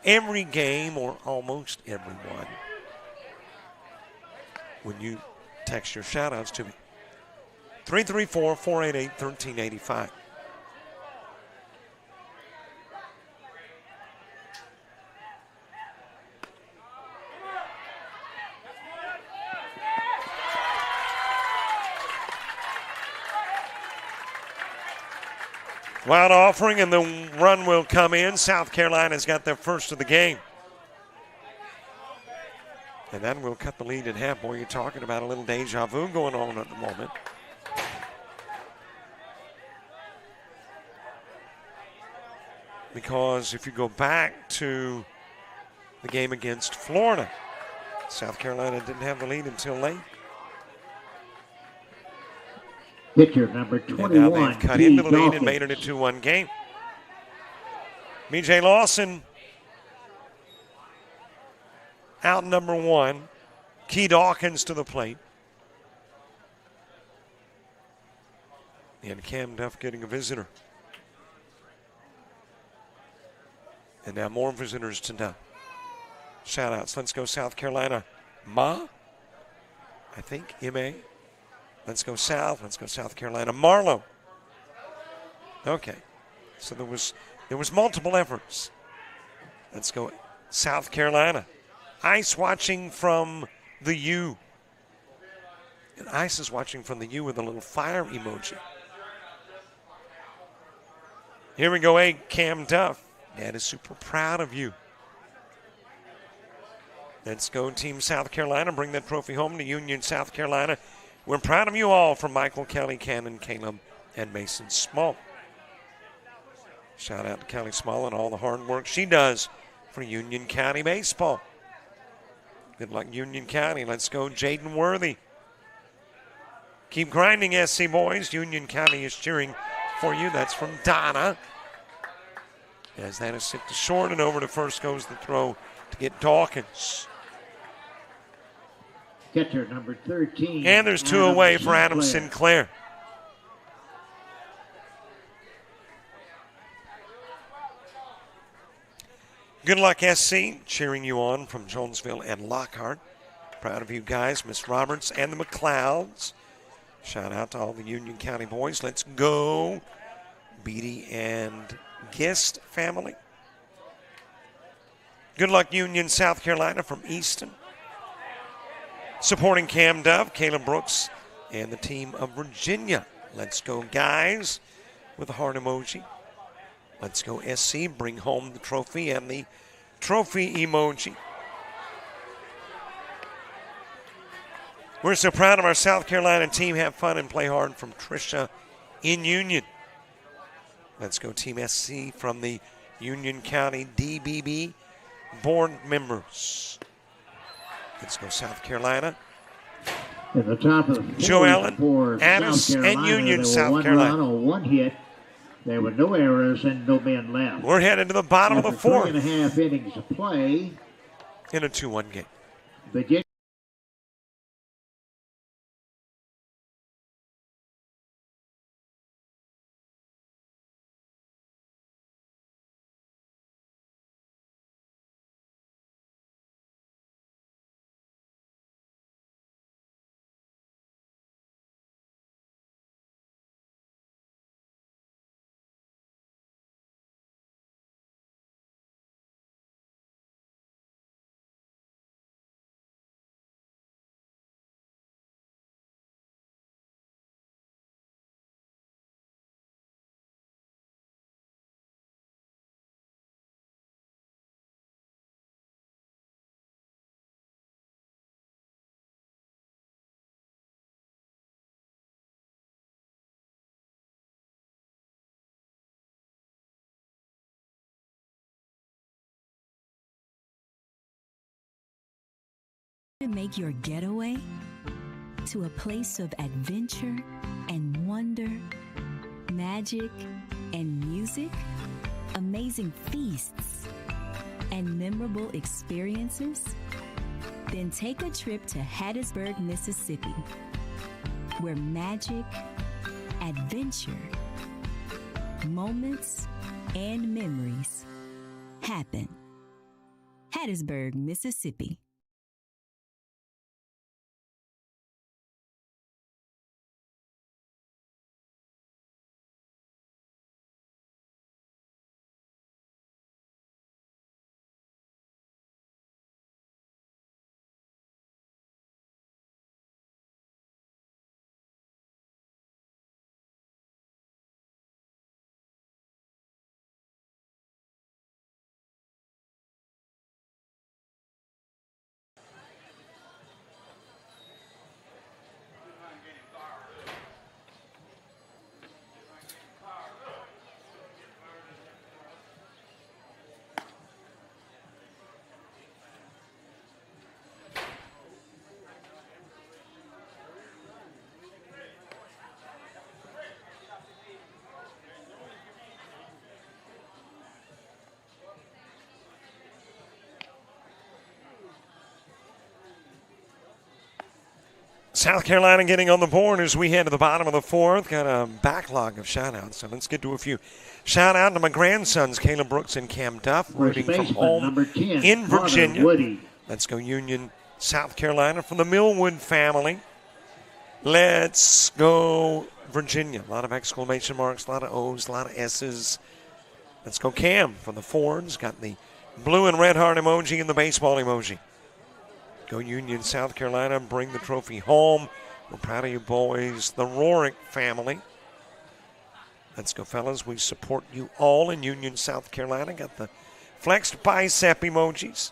every game, or almost every one, when you text your shout-outs to me. 334-488-1385. Wild offering, and the run will come in. South Carolina's got their first of the game. And that will cut the lead in half. Boy, you're talking about a little deja vu going on at the moment. Because if you go back to the game against Florida, South Carolina didn't have the lead until late. Pitcher number 21. And now they've cut into the lead and Dawkins. made it a 2-1 game. B.J. Lawson out number 1. Key Dawkins to the plate. And Cam Duff getting a visitor. And now more visitors to Duff. Shout-outs. Let's go South Carolina. Ma? I think. M.A. Let's go South. Let's go South Carolina. Marlowe. Okay. So there was multiple efforts. Let's go South Carolina. Ice watching from the U. And Ice is watching from the U with a little fire emoji. Here we go, Cam Duff. Dad is super proud of you. Let's go Team South Carolina. Bring that trophy home to Union, South Carolina. We're proud of you all, from Michael, Kelly, Cannon, Caleb, and Mason Small. Shout out to Kelly Small and all the hard work she does for Union County Baseball. Good luck, Union County. Let's go Jaden Worthy. Keep grinding, SC boys. Union County is cheering for you. That's from Donna. As that is hit to short, and over to first goes the throw to get Dawkins. Catcher number 13. And there's two away for Adam Sinclair. Good luck, SC, cheering you on from Jonesville and Lockhart. Proud of you guys, Miss Roberts and the McLeods. Shout out to all the Union County boys. Let's go, Beatty and Gist family. Good luck, Union, South Carolina from Easton. Supporting Cam Dove, Caleb Brooks, and the team of Virginia. Let's go, guys, with a heart emoji. Let's go, SC, bring home the trophy and the trophy emoji. We're so proud of our South Carolina team. Have fun and play hard from Tricia in Union. Let's go, Team SC, from the Union County DBB board members. Let's go, South Carolina. At the top of the Joe Allen, for Addis, South Carolina, and Union, there South were one Carolina. run on one hit. There were no errors and no men left. We're headed to the bottom of the fourth. 3.5 innings of play. In a 2-1 game. Virginia. To make your getaway to a place of adventure and wonder, magic and music, amazing feasts and memorable experiences? Then take a trip to Hattiesburg, Mississippi, where magic, adventure, moments, and memories happen. Hattiesburg, Mississippi. South Carolina getting on the board as we head to the bottom of the fourth. Got a backlog of shout-outs, so let's get to a few. Shout-out to my grandsons, Caleb Brooks and Cam Duff, rooting from home number 10, in Virginia. Woody. Let's go Union, South Carolina from the Millwood family. Let's go Virginia. A lot of exclamation marks, a lot of O's, a lot of S's. Let's go Cam from the Fords. Got the blue and red heart emoji and the baseball emoji. Go Union, South Carolina, bring the trophy home. We're proud of you boys. The Rorick family. Let's go, fellas. We support you all in Union, South Carolina. Got the flexed bicep emojis.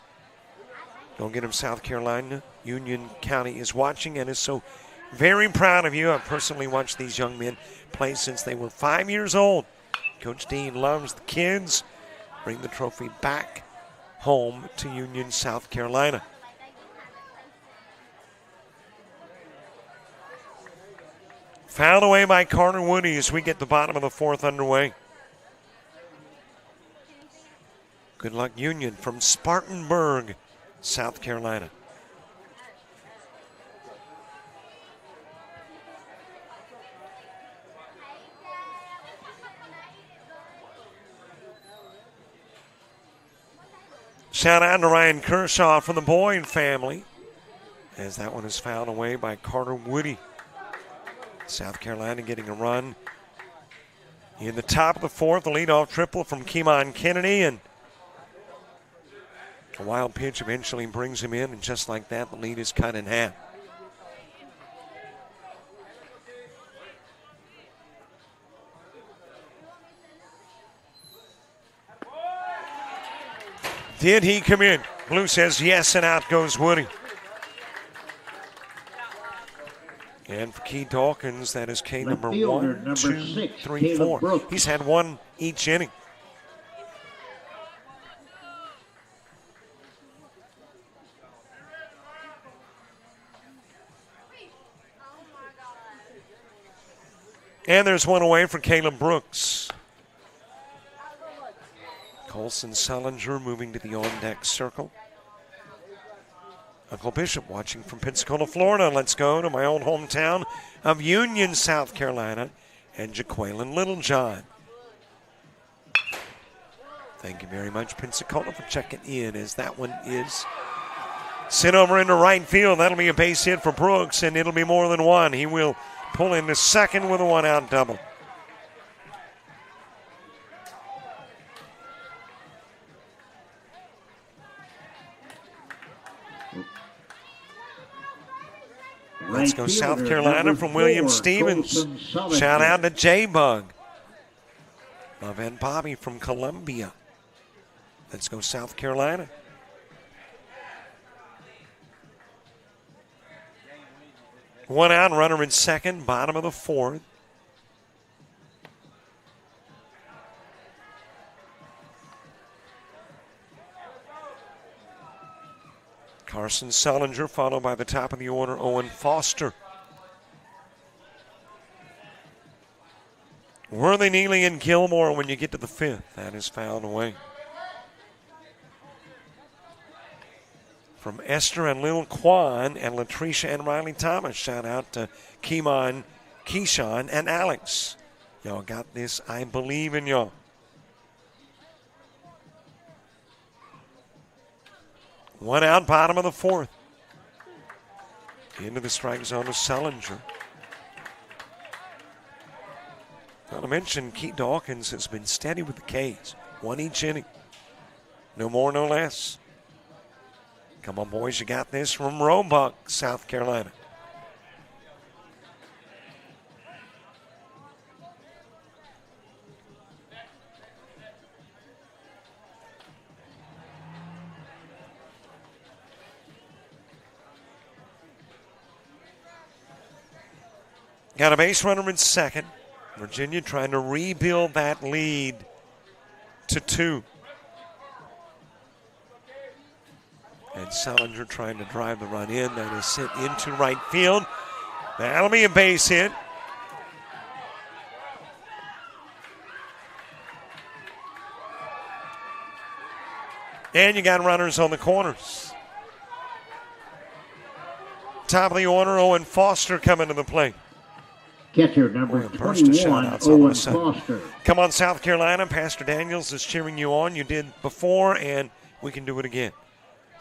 Go get them, South Carolina. Union County is watching and is so very proud of you. I've personally watched these young men play since they were 5 years old. Coach Dean loves the kids. Bring the trophy back home to Union, South Carolina. Fouled away by Carter Woody as we get the bottom of the fourth underway. Good luck, Union, from Spartanburg, South Carolina. Shout out to Ryan Kershaw from the Boyd family, as that one is fouled away by Carter Woody. South Carolina getting a run in the top of the fourth. The leadoff triple from Keemon Kennedy, and a wild pitch eventually brings him in, and just like that, the lead is cut in half. Did he come in? Blue says yes, and out goes Woody. And for Key Dawkins, that is K number fielder, 1, number 2, 6, 3, Caleb 4. Brooks. He's had one each inning. And there's one away for Caleb Brooks. Colson Sullinger moving to the on-deck circle. Uncle Bishop watching from Pensacola, Florida. Let's go to my old hometown of Union, South Carolina, and Jaqueline Littlejohn. Thank you very much, Pensacola, for checking in, as that one is sent over into right field. That'll be a base hit for Brooks, and it'll be more than one. He will pull into second with a one-out double. Let's go South Carolina from William Stevens. Shout out to J-Bug. Love and Bobby from Columbia. Let's go South Carolina. One out, runner in second, bottom of the fourth. Carson Sullinger, followed by the top of the order, Owen Foster. Worthy, Neely, and Gilmore when you get to the fifth. That is fouled away. From Esther and Lil Quan and Latricia and Riley Thomas. Shout out to Keemon, Keyshawn, and Alex. Y'all got this. I believe in y'all. One out, bottom of the fourth. Into the strike zone of Sullinger. Not to mention, Keith Dawkins has been steady with the K's. One each inning. No more, no less. Come on, boys, you got this from Roebuck, South Carolina. Got a base runner in second. Virginia trying to rebuild that lead to 2. And Sullinger trying to drive the run in. That is sent into right field. That'll be a base hit. And you got runners on the corners. Top of the order, Owen Foster coming to the plate. Catcher number 21, Owen Foster. Come on, South Carolina. Pastor Daniels is cheering you on. You did before, and we can do it again.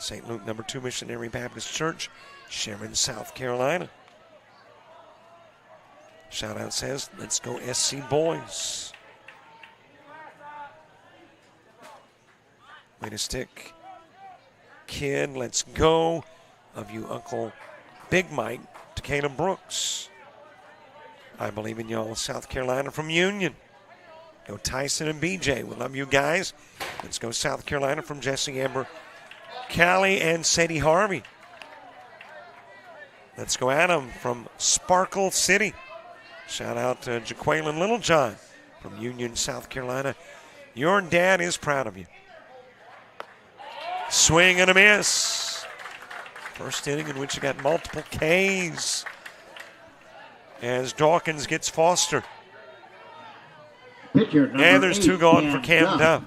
St. Luke number 2 Missionary Baptist Church, Sharon, South Carolina. Shout out says, let's go SC boys. Way to stick. Kid, let's go. Of you, Uncle Big Mike, to Caleb Brooks. I believe in y'all, South Carolina from Union. Go Tyson and BJ. We love you guys. Let's go South Carolina from Jesse Amber, Callie, and Sadie Harvey. Let's go Adam from Sparkle City. Shout out to Jaqueline Littlejohn from Union, South Carolina. Your dad is proud of you. Swing and a miss. First inning in which you got multiple Ks. As Dawkins gets Foster. Pitcher and there's 2 gone for Cam Duff.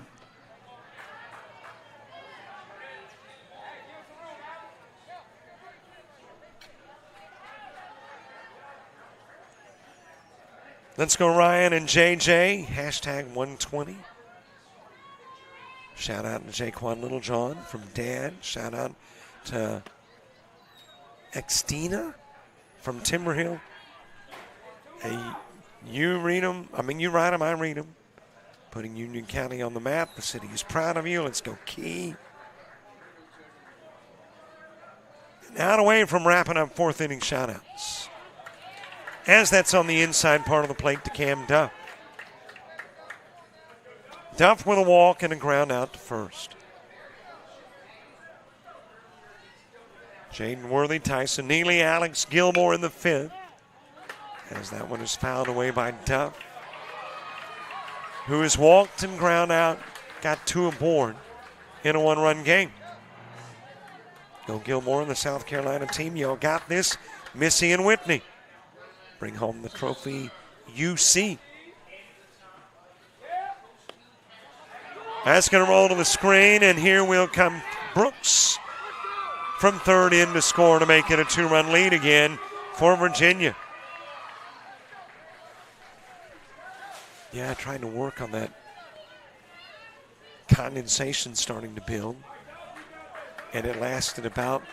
Let's go Ryan and JJ. Hashtag 120. Shout out to Jaquan Littlejohn from Dad. Shout out to Extina from Timberhill. Hey, you read them. I mean, you write them, I read them. Putting Union County on the map. The city is proud of you. Let's go Key. Out away from wrapping up fourth inning shoutouts. As that's on the inside part of the plate to Cam Duff. Duff with a walk and a ground out to first. Jaden Worthy, Tyson Neely, Alex Gilmore in the fifth. As that one is fouled away by Duff, who has walked and ground out, got two aboard in a one-run game. Go Gilmore and the South Carolina team. Y'all got this. Missy and Whitney bring home the trophy UC. That's going to roll to the screen, and here will come Brooks from third in to score to make it a two-run lead again for Virginia. Yeah, trying to work on that condensation starting to build. And it lasted about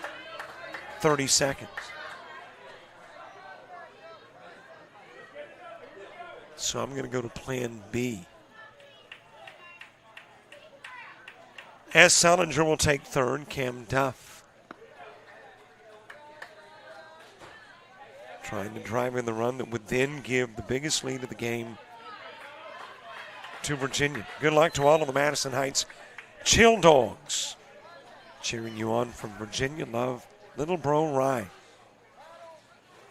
30 seconds. So I'm going to go to plan B. As Salinger will take third, Cam Duff trying to drive in the run that would then give the biggest lead of the game to Virginia. Good luck to all of the Madison Heights Chill Dogs. Cheering you on from Virginia. Love, Little Bro Rye.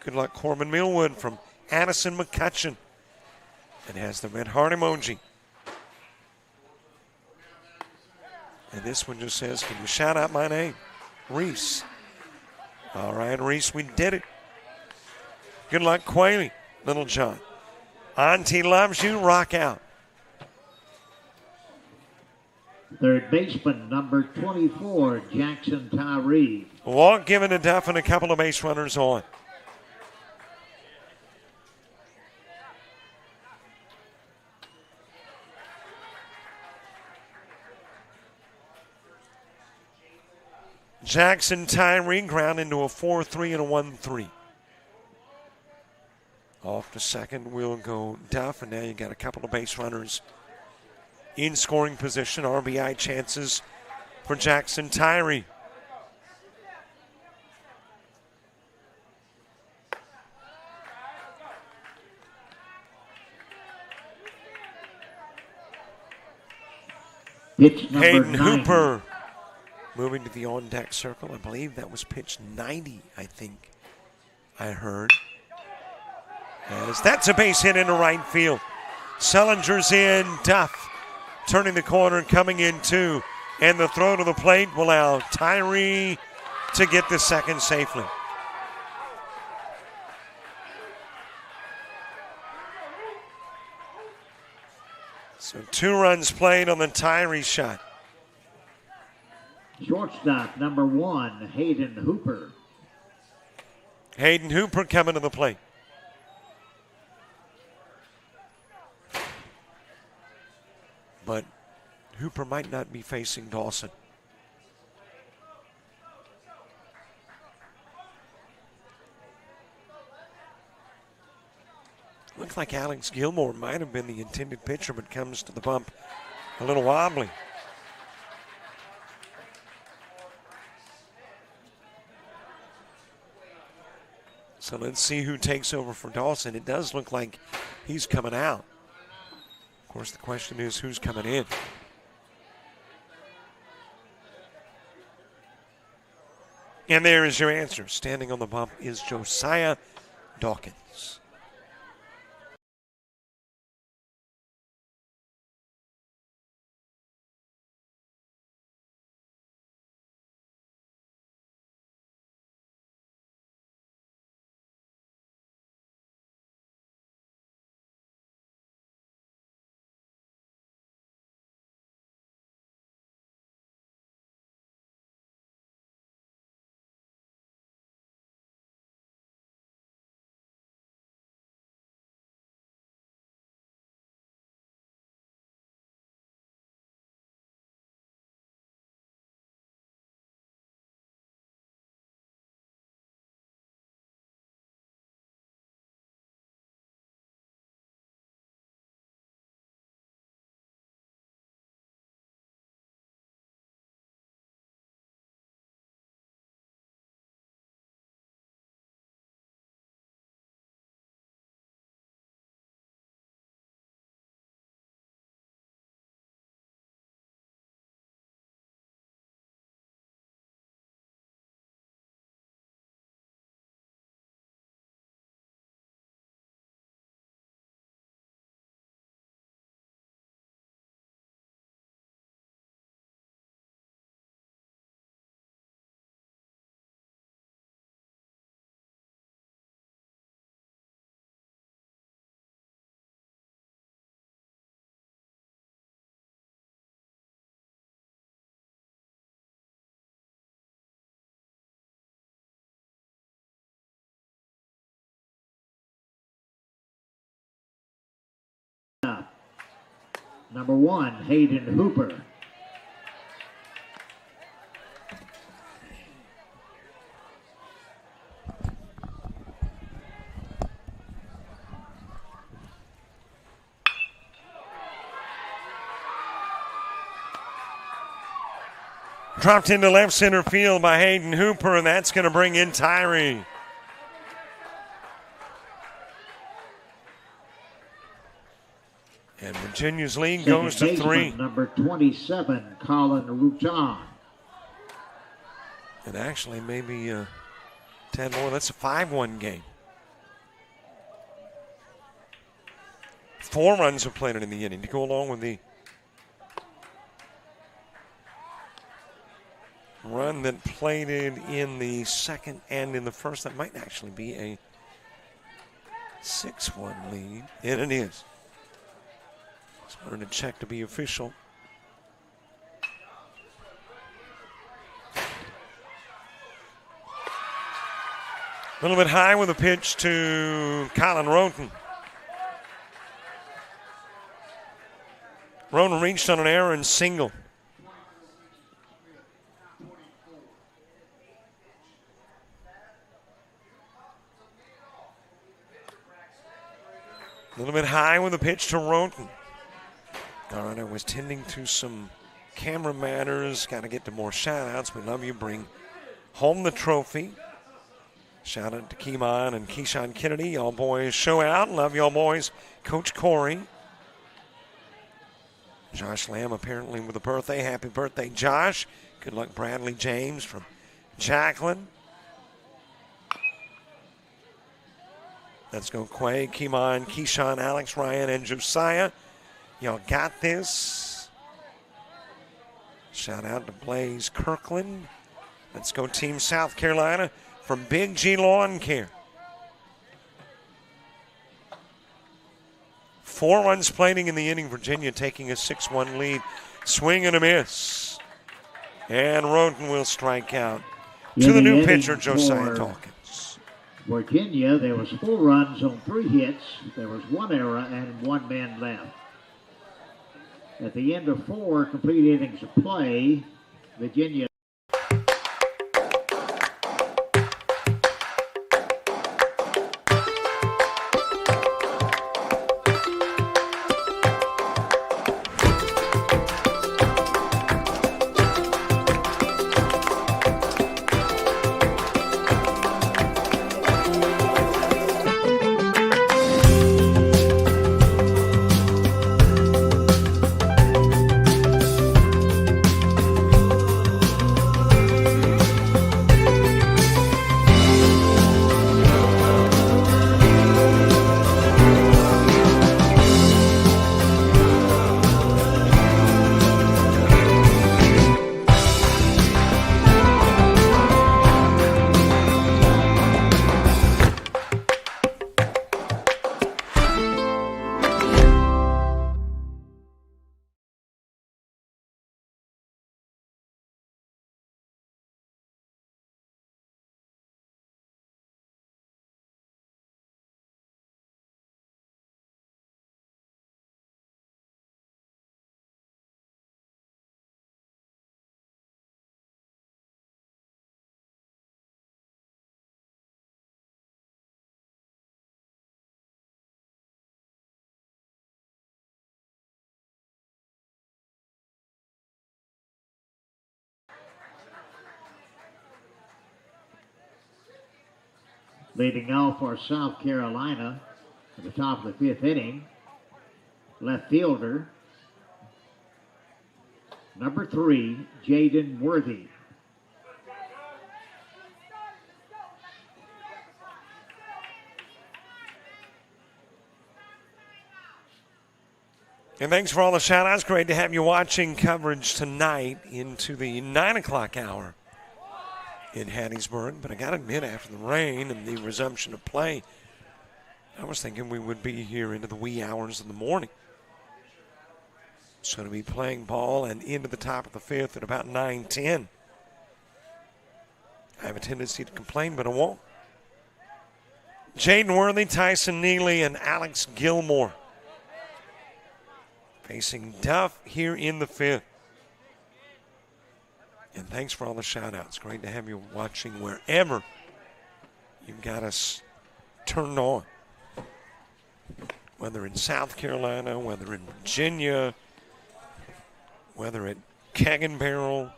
Good luck, Corbin Millwood from Addison McCutcheon. And has the red heart emoji. And this one just says, can you shout out my name? Reese. All right, Reese, we did it. Good luck, Quayle, Little John. Auntie loves you, rock out. Third baseman, number 24, Jackson Tyree. Walk given to Duff and a couple of base runners on. Jackson Tyree ground into a 4-3 and a 1-3. Off to second will go Duff, and now you got a couple of base runners in scoring position. RBI chances for Jackson Tyree. Pitch number Hayden 90. Hooper moving to the on-deck circle. I believe that was pitch 90, I think I heard. As that's a base hit into right field. Selinger's in, Duff turning the corner and coming in too. And the throw to the plate will allow Tyree to get the second safely. So 2 runs played on the Tyree shot. Shortstop, number 1, Hayden Hooper. Hayden Hooper coming to the plate. But Hooper might not be facing Dawson. Looks like Alex Gilmore might have been the intended pitcher, but comes to the bump a little wobbly. So let's see who takes over for Dawson. It does look like he's coming out. Of course, the question is who's coming in. And there is your answer. Standing on the bump is Josiah Dawkins. Number 1, Hayden Hooper. Dropped into left center field by Hayden Hooper, and that's going to bring in Tyree. And Virginia's lead goes to 3. Number 27, Colin Rutan. And actually, maybe 10 more. That's a 5-1 game. 4 runs are planted in the inning to go along with the run that plated in the second and in the first. That might actually be a 6-1 lead. And it is. So we're going to check to be official. A little bit high with a pitch to Colin Roten. Roten reached on an error and single. A little bit high with a pitch to Roten. All right, I was tending to some camera matters. Got to get to more shout-outs. We love you. Bring home the trophy. Shout out to Keemon and Keyshawn Kennedy. Y'all boys show out. Love y'all boys. Coach Corey. Josh Lamb apparently with a birthday. Happy birthday, Josh. Good luck, Bradley James from Jacqueline. Let's go, Quay, Keemon, Keyshawn, Alex, Ryan, and Josiah. Y'all got this. Shout out to Blaze Kirkland. Let's go, Team South Carolina from Big G Lawn Care. 4 runs plating in the inning. Virginia taking a 6-1 lead. Swing and a miss. And Roten will strike out. To the new pitcher, Josiah Dawkins. Virginia, there was 4 runs on 3 hits. There was 1 error and 1 man left. At the end of 4 complete innings of play, Virginia. Leading off for South Carolina at the top of the 5th inning, left fielder, number 3, Jaden Worthy. And thanks for all the shout-outs. Great to have you watching coverage tonight into the 9 o'clock hour in Hattiesburg. But I got to admit, after the rain and the resumption of play, I was thinking we would be here into the wee hours of the morning. So to be playing ball and into the top of the 5th at about 9:10. I have a tendency to complain, but I won't. Jaden Worthy, Tyson Neely, and Alex Gilmore facing Duff here in the 5th. And thanks for all the shout-outs. Great to have you watching wherever you've got us turned on. Whether in South Carolina, whether in Virginia, whether at Keg and Barrel,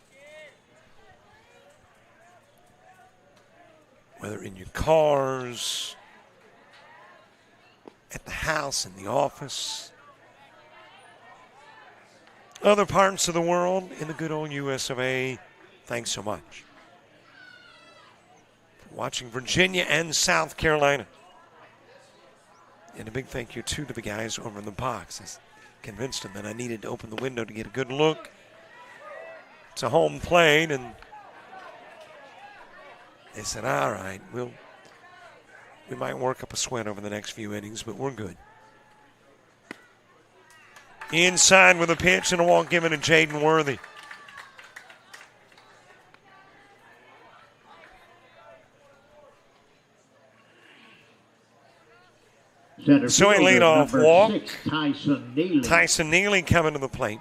whether in your cars, at the house, in the office, other parts of the world, in the good old US of A. Thanks so much for watching Virginia and South Carolina. And a big thank you, too, to the guys over in the box. I convinced them that I needed to open the window to get a good look. It's a home plate, and they said, all right, we might work up a sweat over the next few innings, but we're good. Inside with a pitch and a walk given to Jaden Worthy. So a leadoff walk. 6, Tyson Neely. Tyson Neely coming to the plate.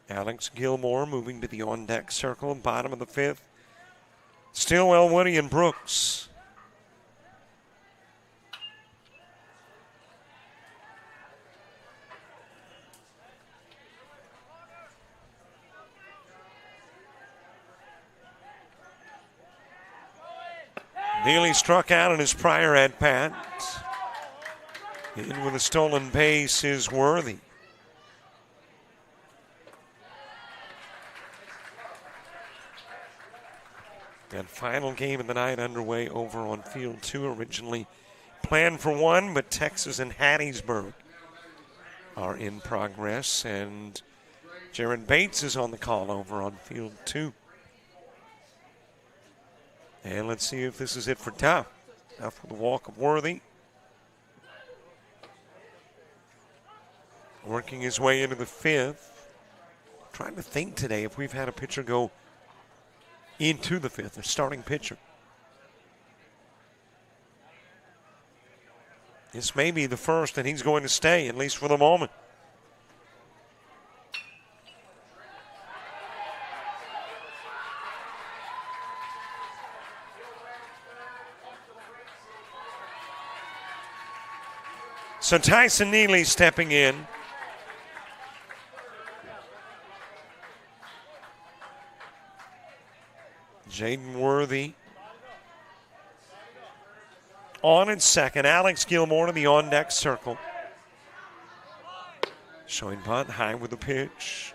Alex Gilmore moving to the on-deck circle, bottom of the 5th. Stillwell, Woody, and Brooks. Neely struck out in his prior at-bat. In with a stolen base is Worthy. That final game of the night underway over on Field 2. Originally planned for 1, but Texas and Hattiesburg are in progress. And Jared Bates is on the call over on Field 2. And let's see if this is it for Duff. Duff with the walk of Worthy. Working his way into the 5th. Trying to think today if we've had a pitcher go into the 5th, a starting pitcher. This may be the first, and he's going to stay, at least for the moment. So Tyson Neely stepping in. Jaden Worthy on at second. Alex Gilmore to the on-deck circle. Showing bunt high with the pitch.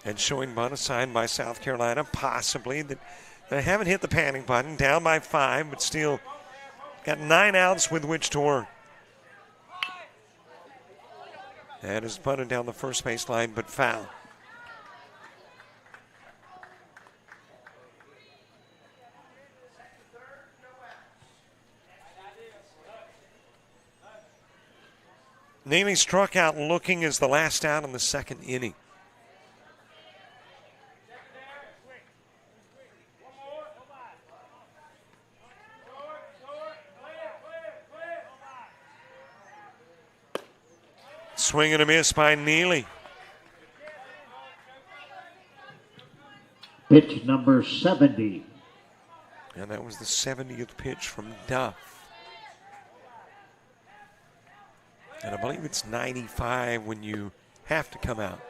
And showing bunt assigned by South Carolina, possibly. They haven't hit the panic button. Down by 5, but still got 9 outs with which to work. That is bunted down the first base line, but foul. Neely struck out looking as the last out in the 2nd inning. Swing and a miss by Neely. Pitch number 70. And that was the 70th pitch from Duff. And I believe it's 95 when you have to come out.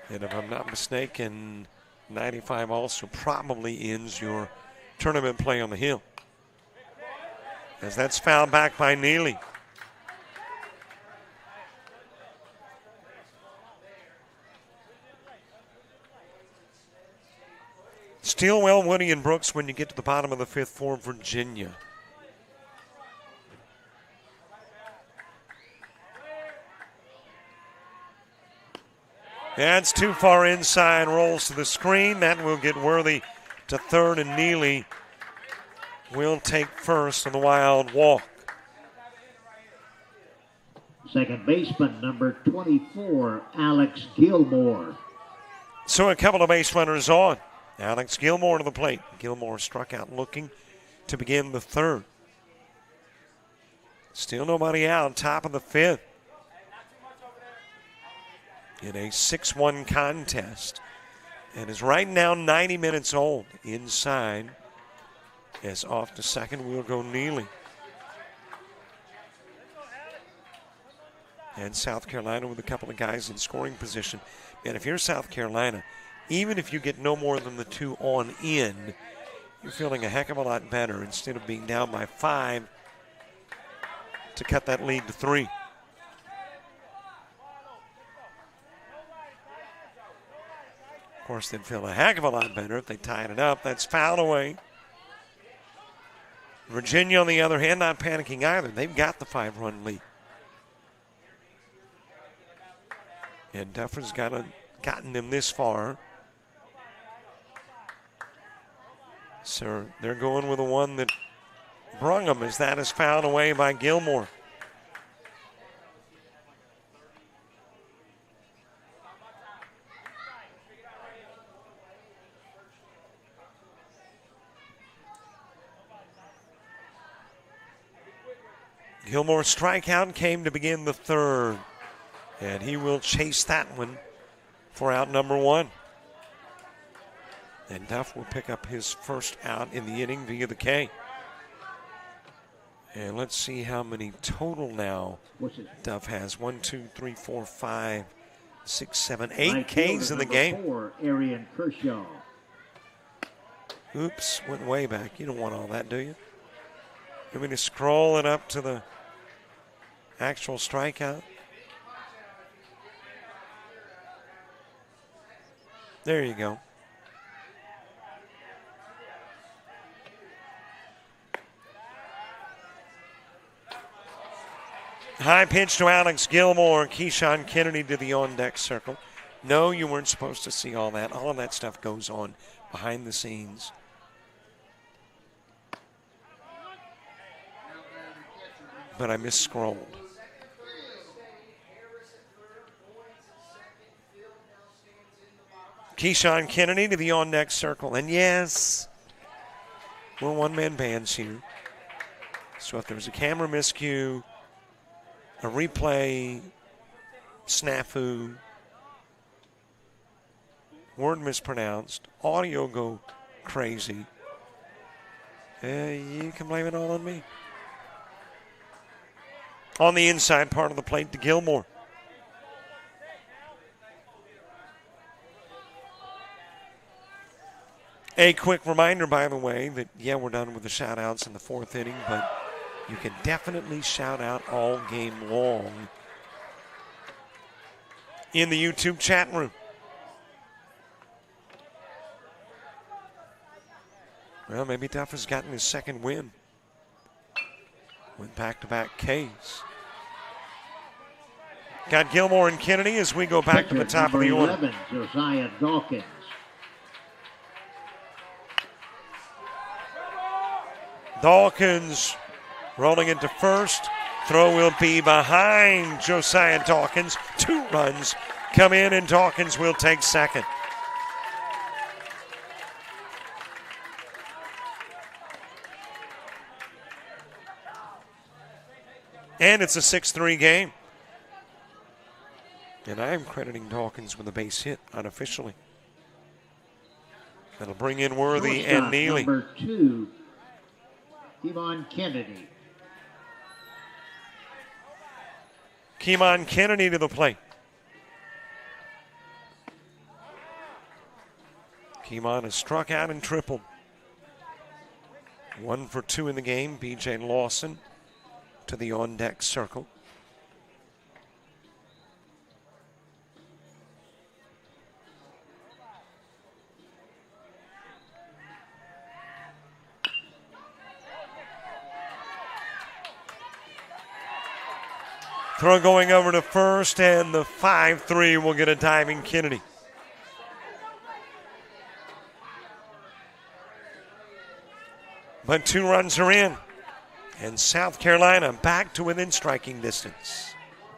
And if I'm not mistaken, 95 also probably ends your tournament play on the hill. As that's fouled back by Neely. Stillwell, Woody, and Brooks when you get to the bottom of the 5th for Virginia. That's too far inside, rolls to the screen. That will get Worthy to 3rd, and Neely will take first on the wild walk. Second baseman, number 24, Alex Gilmore. So a couple of base runners on Alex Gilmore to the plate. Gilmore struck out looking to begin the third. Still nobody out, top of the fifth. In a 6-1 contest. And is right now 90 minutes old. Inside, as off to second will go Neely. And South Carolina with a couple of guys in scoring position. And if you're South Carolina, even if you get no more than the 2 on in, you're feeling a heck of a lot better instead of being down by 5 to cut that lead to 3. Of course, they'd feel a heck of a lot better if they tied it up. That's foul away. Virginia, on the other hand, not panicking either. They've got the 5-run lead. And Duffer's gotten them this far. So they're going with the one that brung them, as that is fouled away by Gilmore. Gilmore's strikeout came to begin the third, and he will chase that one for out number 1. And Duff will pick up his first out in the inning via the K. And let's see how many total now Duff has. 1, 2, 3, 4, 5, 6, 7, 8 Ks in the game. 4, Arian Kershaw. Oops, went way back. You don't want all that, do you? You want me to scroll it up to the actual strikeout? There you go. High pitch to Alex Gilmore. Keyshawn Kennedy to the on-deck circle. No, you weren't supposed to see all that. All of that stuff goes on behind the scenes. But I misscrolled. Keyshawn Kennedy to the on-deck circle. And yes, we're one-man bands here. So if there's a camera miscue, a replay, snafu, word mispronounced, audio go crazy, you can blame it all on me. On the inside part of the plate to Gilmore. A quick reminder, by the way, that, yeah, we're done with the shout-outs in the 4th inning, but you can definitely shout out all game long in the YouTube chat room. Well, maybe Duff has gotten his second win with back-to-back Ks. Got Gilmore and Kennedy as we go back to the top of the order. 11, Josiah Dawkins. Dawkins rolling into first. Throw will be behind Josiah Dawkins. 2 runs come in, and Dawkins will take second. And it's a 6-3 game. And I am crediting Dawkins with a base hit unofficially. That'll bring in Worthy and Neely. Number 2, Keymon Kennedy. Keymon Kennedy to the plate. Keymon has struck out and tripled. 1 for 2 in the game. B.J. Lawson to the on-deck circle. Throw going over to first, and the 5-3 will get a diving Kennedy. But 2 runs are in, and South Carolina back to within striking distance.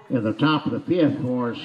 In the top of the 5th for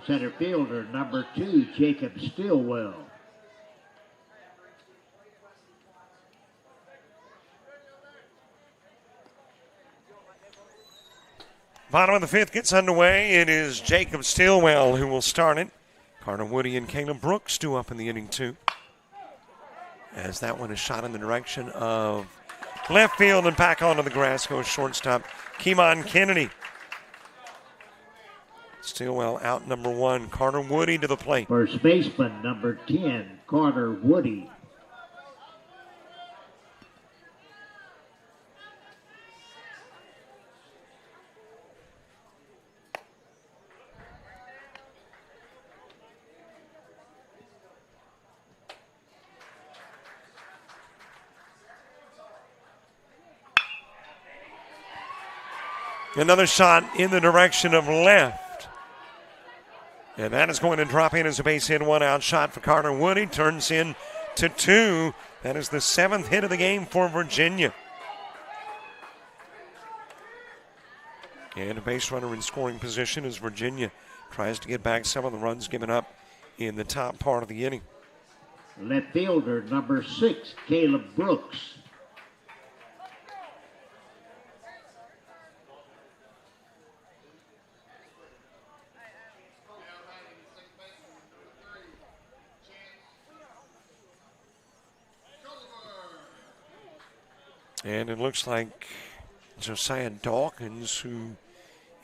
Center fielder, number 2, Jacob Stillwell. Bottom of the 5th gets underway. It is Jacob Stillwell who will start it. Carter Woody and Caleb Brooks due up in the inning 2. As that one is shot in the direction of left field and back onto the grass goes shortstop Keemon Kennedy. Stillwell out number 1. Carter Woody to the plate. First baseman, number 10, Carter Woody. Another shot in the direction of left. And that is going to drop in as a base hit. 1 out shot for Carter Woody. Turns in to 2. That is the 7th hit of the game for Virginia. And a base runner in scoring position as Virginia tries to get back some of the runs given up in the top part of the inning. Left fielder, number 6, Caleb Brooks. And it looks like Josiah Dawkins, who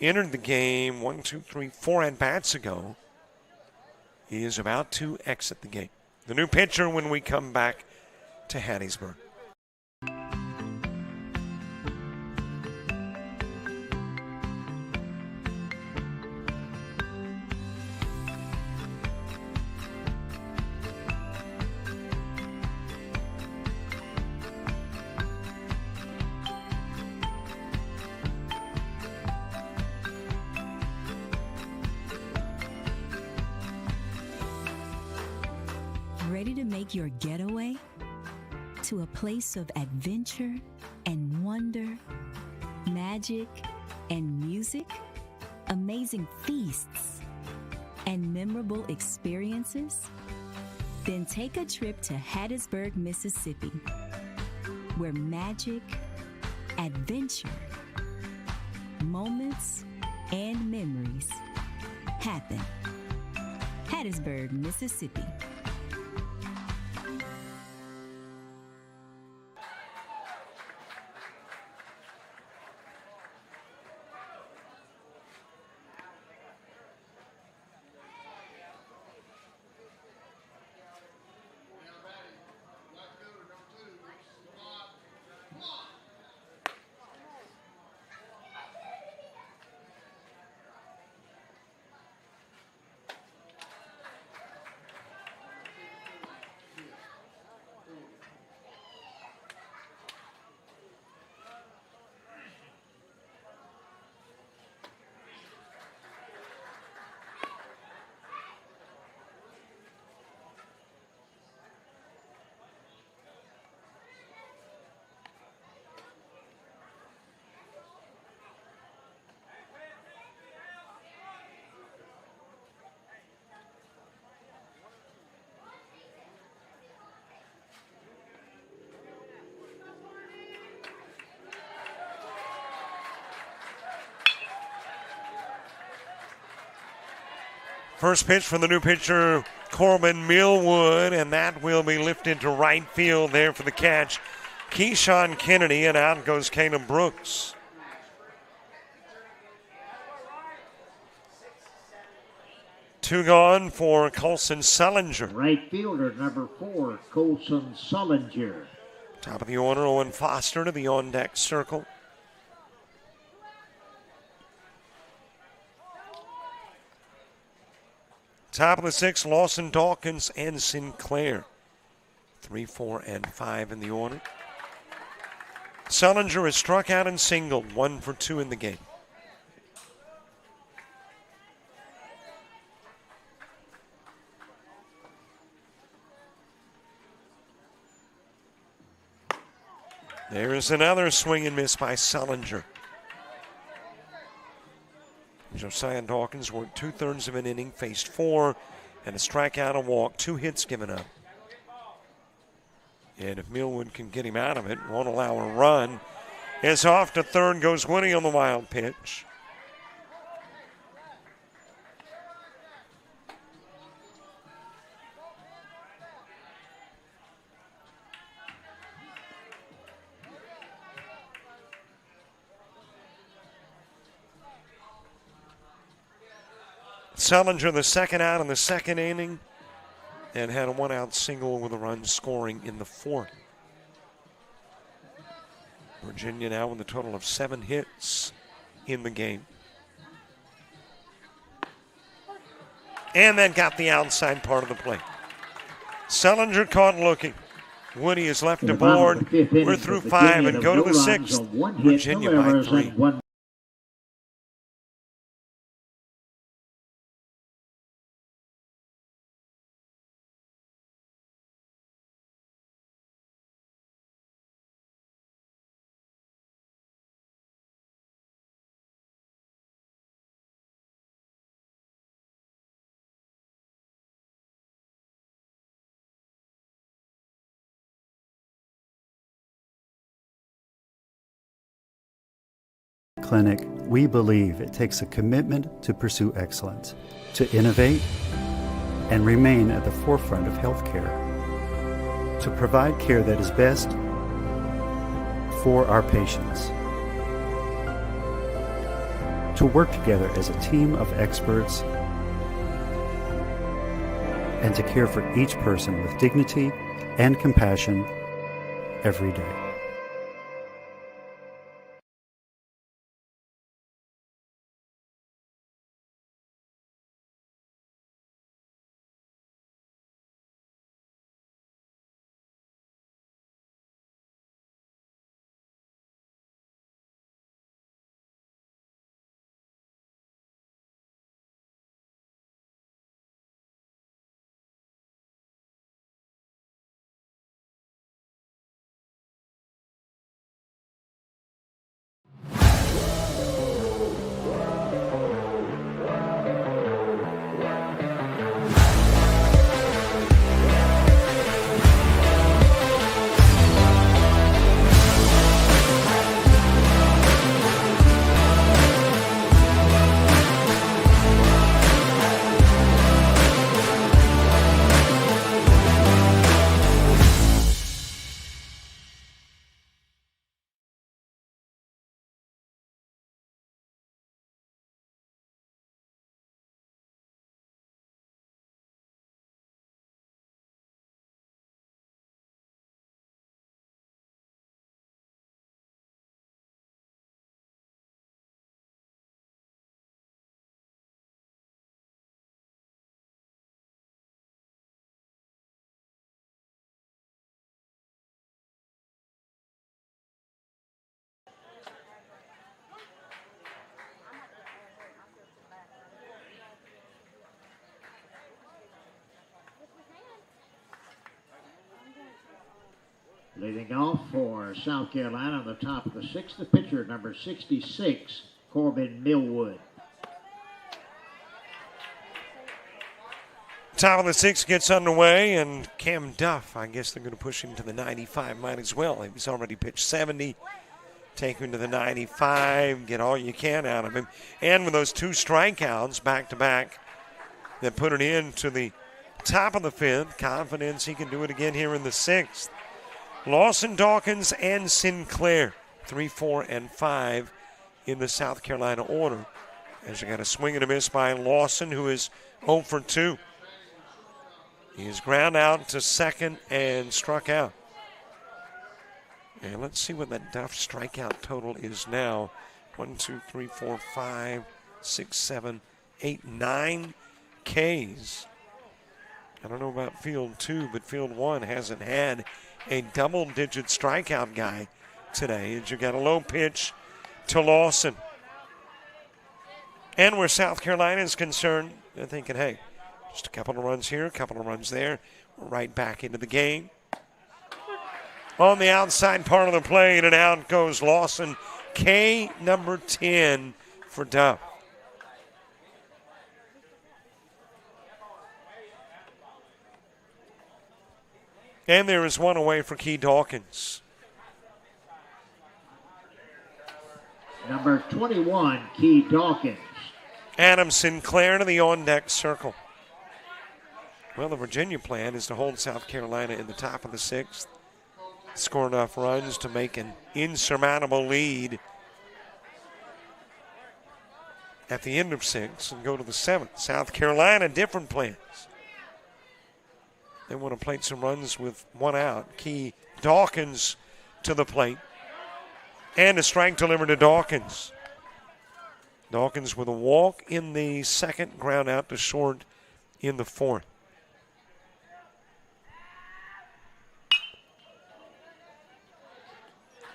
entered the game 4 at-bats ago, he is about to exit the game. The new pitcher when we come back to Hattiesburg. Ready to make your getaway to a place of adventure and wonder, magic and music, amazing feasts and memorable experiences? Then take a trip to Hattiesburg, Mississippi, where magic, adventure, moments, and memories happen. Hattiesburg, Mississippi. First pitch from the new pitcher, Corbin Millwood, and that will be lifted to right field there for the catch. Keyshawn Kennedy, and out goes Caleb Brooks. Two gone for Colson Sullinger. Right fielder, number 4, Colson Sullinger. Top of the order, Owen Foster to the on-deck circle. Top of the 6th, Lawson Dawkins and Sinclair. 3, 4, and 5 in the order. Sullinger has struck out and singled, 1 for 2 in the game. There is another swing and miss by Sullinger. Josiah Dawkins worked 2/3 of an inning, faced 4, and a strikeout, a walk, 2 hits given up. And if Millwood can get him out of it, won't allow a run. It's off to third, goes Woody on the wild pitch. Sullinger, the second out in the second inning, and had a one-out single with a run scoring in the fourth. Virginia now with a total of 7 hits in the game. And then got the outside part of the plate. Sullinger caught looking. Woody is left aboard. We're through 5 and go to the 6th. Virginia by 3. Clinic, we believe it takes a commitment to pursue excellence, to innovate and remain at the forefront of healthcare, to provide care that is best for our patients, to work together as a team of experts, and to care for each person with dignity and compassion every day. Leading off for South Carolina on the top of the 6th, the pitcher, number 66, Corbin Millwood. Top of the 6th gets underway, and Cam Duff, I guess they're going to push him to the 95, might as well. He's already pitched 70. Take him to the 95, get all you can out of him. And with those 2 strikeouts back-to-back that put it into the top of the 5th, confidence he can do it again here in the 6th. Lawson, Dawkins, and Sinclair, 3, 4, and 5 in the South Carolina order. As you got a swing and a miss by Lawson, who is 0 for 2. He is ground out to second and struck out. And let's see what that Duff strikeout total is now. 1, 2, 3, 4, 5, 6, 7, 8, 9 Ks. I don't know about field 2, but field 1 hasn't had a double-digit strikeout guy today. As you got a low pitch to Lawson. And where South Carolina is concerned, they're thinking, hey, just a couple of runs here, a couple of runs there. We're right back into the game. On the outside part of the plate, and out goes Lawson. K number 10 for Duff. And there is one away for Key Dawkins. Number 21, Key Dawkins. Adam Sinclair to the on-deck circle. Well, the Virginia plan is to hold South Carolina in the top of the 6th, score enough runs to make an insurmountable lead at the end of 6 and go to the 7th. South Carolina, different plans. They want to plate some runs with one out. Key Dawkins to the plate. And a strike delivered to Dawkins. Dawkins with a walk in the 2nd, ground out to short in the 4th.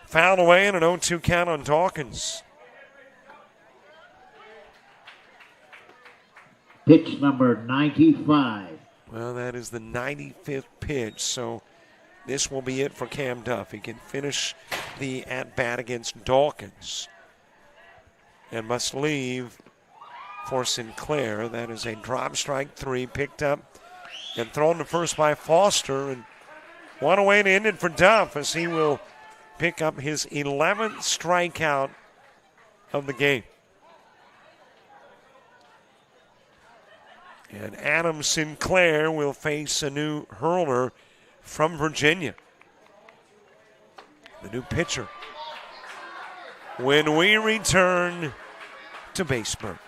Fouled away and an 0-2 count on Dawkins. Pitch number 95. Well, that is the 95th pitch, so this will be it for Cam Duff. He can finish the at-bat against Dawkins and must leave for Sinclair. That is a drop strike 3, picked up and thrown to first by Foster, and one away to end it for Duff as he will pick up his 11th strikeout of the game. And Adam Sinclair will face a new hurler from Virginia. The new pitcher. When we return to Baseburg.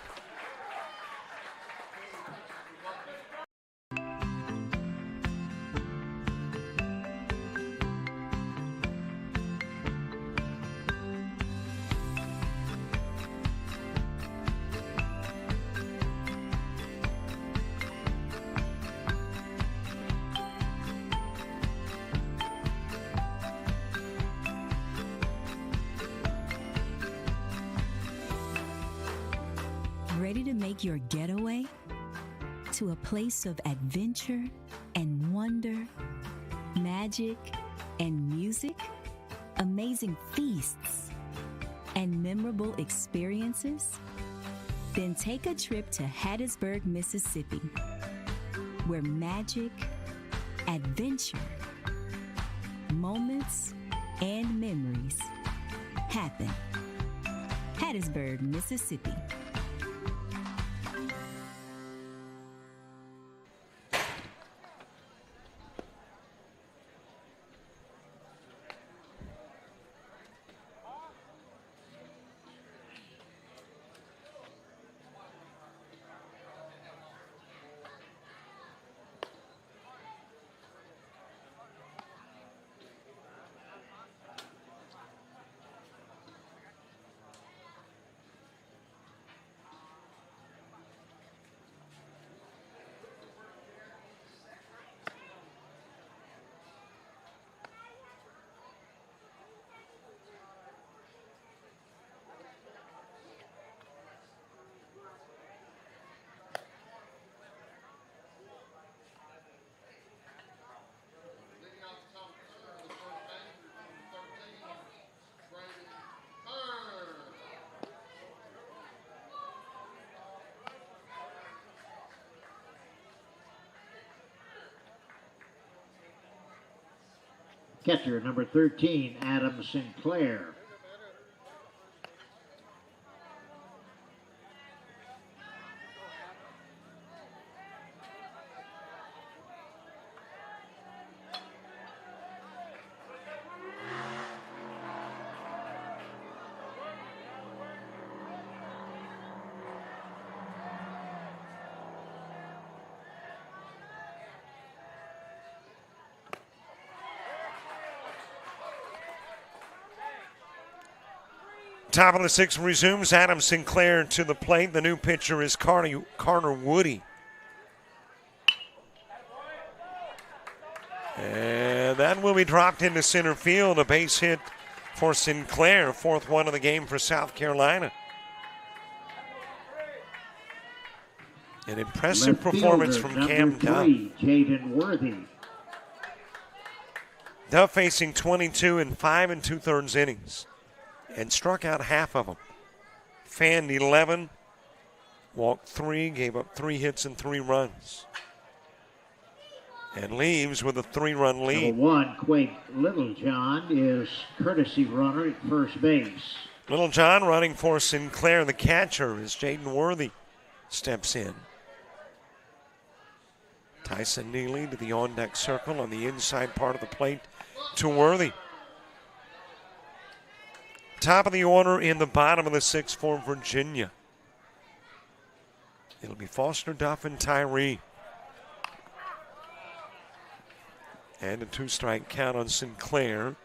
Ready to make your getaway to a place of adventure and wonder, magic and music, amazing feasts and memorable experiences? Then take a trip to Hattiesburg, Mississippi, where magic, adventure, moments, and memories happen. Hattiesburg, Mississippi. Catcher number 13, Adam Sinclair. Top of the 6th resumes. Adam Sinclair to the plate. The new pitcher is Carter Woody. And that will be dropped into center field. A base hit for Sinclair. 4th one of the game for South Carolina. An impressive Left performance fielder, from Cam number Duff. 3, Jaden Worthy. Duff facing 22 in 5 2/3 innings and struck out half of them. Fanned 11, walked 3, gave up 3 hits and 3 runs. and leaves with a 3-run lead. Number 1, Quake Littlejohn, is courtesy runner at first base. Littlejohn running for Sinclair, the catcher, as Jaden Worthy steps in. Tyson Neely to the on-deck circle on the inside part of the plate to Worthy. Top of the order in the bottom of the 6th for Virginia. It'll be Foster, Duff, and Tyree. And a 2-strike count on Sinclair.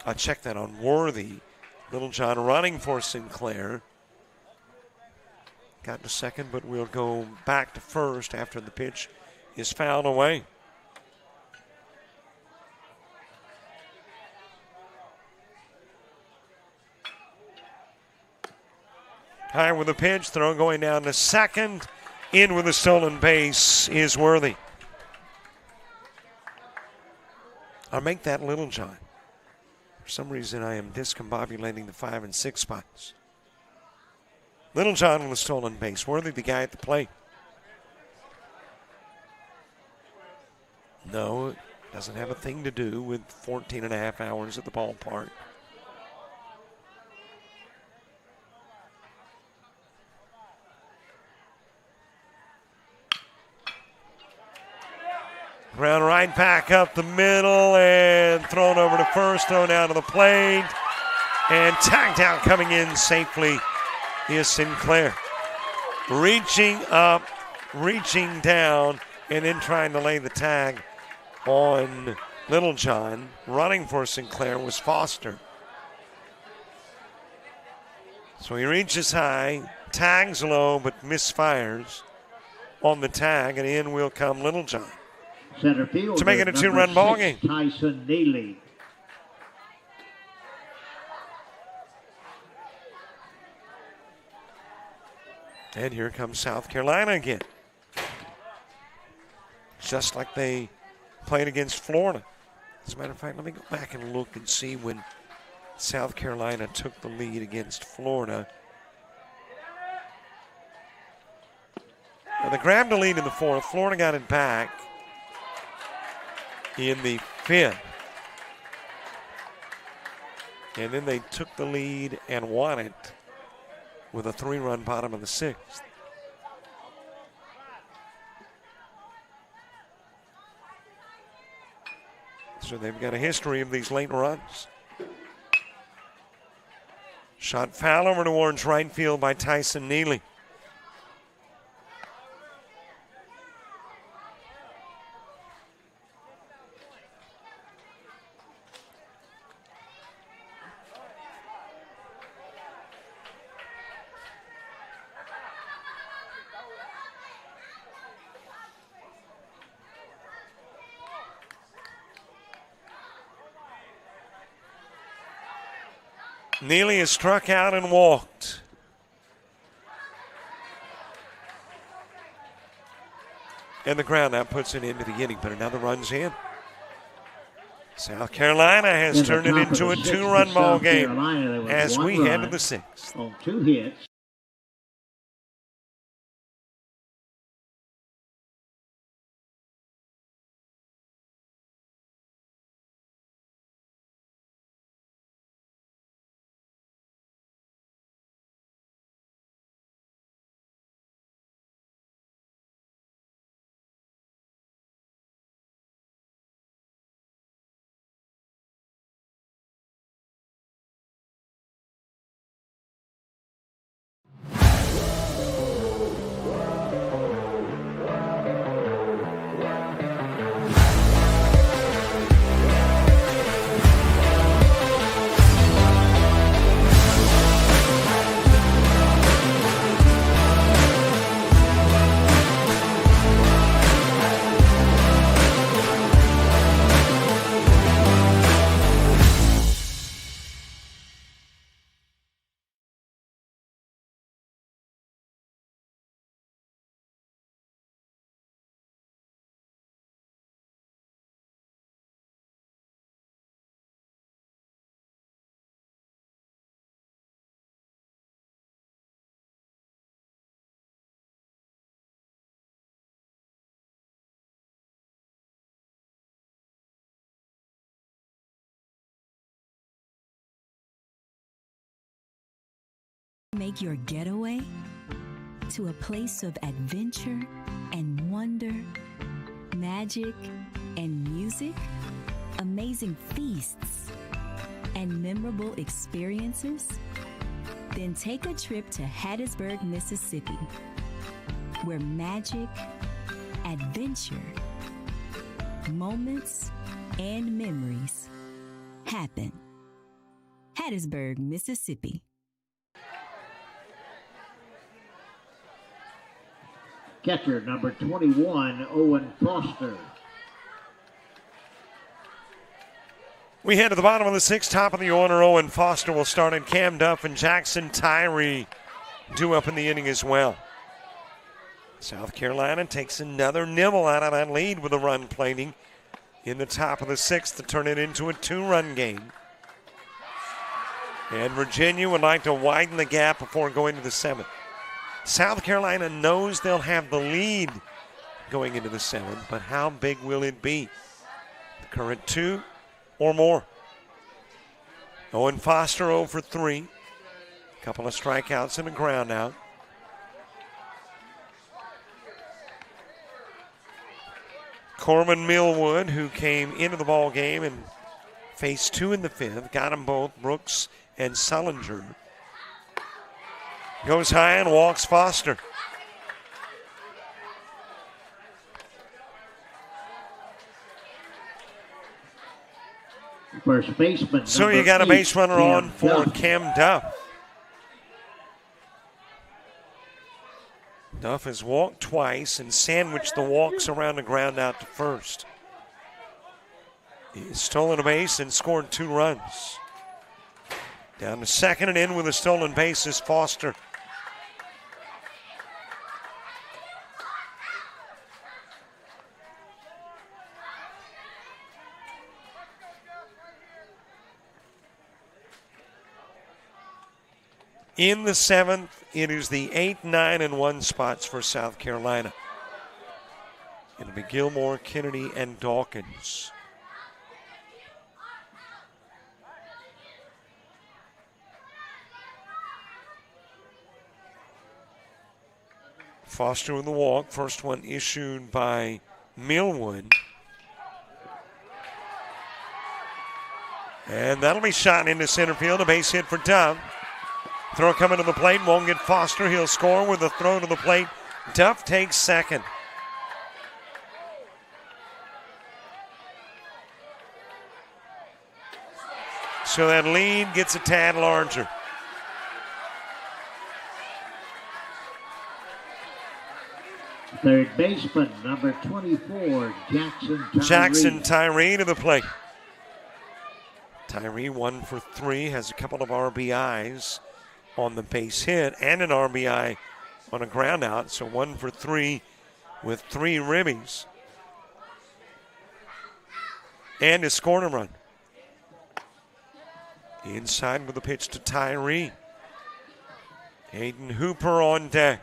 I'll check that on Worthy. Littlejohn running for Sinclair. Got to second, but we'll go back to first after the pitch is fouled away. High with the pitch, throw going down to second. In with a stolen base is Worthy. I'll make that Littlejohn. For some reason, I am discombobulating the 5 and 6 spots. Littlejohn with a stolen base. Worthy, the guy at the plate. No, it doesn't have a thing to do with 14 and a half hours at the ballpark. Ground right back up the middle and thrown over to first, thrown down to the plate. And tagged out coming in safely is Sinclair. Reaching up, reaching down, and then trying to lay the tag on Littlejohn. Running for Sinclair was Foster. So he reaches high, tags low, but misfires on the tag, and in will come Littlejohn. Center field To make it a 2-run ball game. Tyson Neely. And here comes South Carolina again. Just like they played against Florida. As a matter of fact, let me go back and look and see when South Carolina took the lead against Florida. Now, they grabbed the lead in the 4th. Florida got it back in the 5th. And then they took the lead and won it with a 3-run bottom of the 6th. So they've got a history of these late runs. Shot foul over towards right field by Tyson Neely. Neely is struck out and walked. And the ground now puts it into the inning, but another run's in. South Carolina has turned it into a 2-run ball game as we head to the 6th. On 2 hits. Make your getaway to a place of adventure and wonder, magic and music, amazing feasts, and memorable experiences? Then take a trip to Hattiesburg, Mississippi, where magic, adventure, moments, and memories happen. Hattiesburg, Mississippi. Catcher number 21, Owen Foster. We head to the bottom of the sixth, top of the order. Owen Foster will start, and Cam Duff and Jackson Tyree due up in the inning as well. South Carolina takes another nibble out of that lead with a run plating in the top of the sixth to turn it into a 2-run game. And Virginia would like to widen the gap before going to the seventh. South Carolina knows they'll have the lead going into the seventh, but how big will it be? The current 2 or more. Owen Foster 0 for 3. A couple of strikeouts and a ground out. Corbin Millwood, who came into the ball game and faced 2 in the fifth, got them both, Brooks and Sullinger. Goes high and walks Foster. First baseman. So you got a base runner on for Cam Duff. Duff has walked twice and sandwiched the walks around the ground out to first. He's stolen a base and scored 2 runs. Down to second and in with a stolen base is Foster. In the seventh, it is the 8, 9, and 1 spots for South Carolina. It'll be Gilmore, Kennedy, and Dawkins. Foster with the walk. First one issued by Millwood. And that'll be shot into center field. A base hit for Duff. Throw coming to the plate, won't get Foster. He'll score with a throw to the plate. Duff takes second. So that lead gets a tad larger. Third baseman, number 24, Jackson Tyree to the plate. Tyree 1 for 3, has a couple of RBIs on the base hit and an RBI on a ground out. So 1 for 3 with 3 ribbies. And has scored a run. Inside with a pitch to Tyree. Hayden Hooper on deck.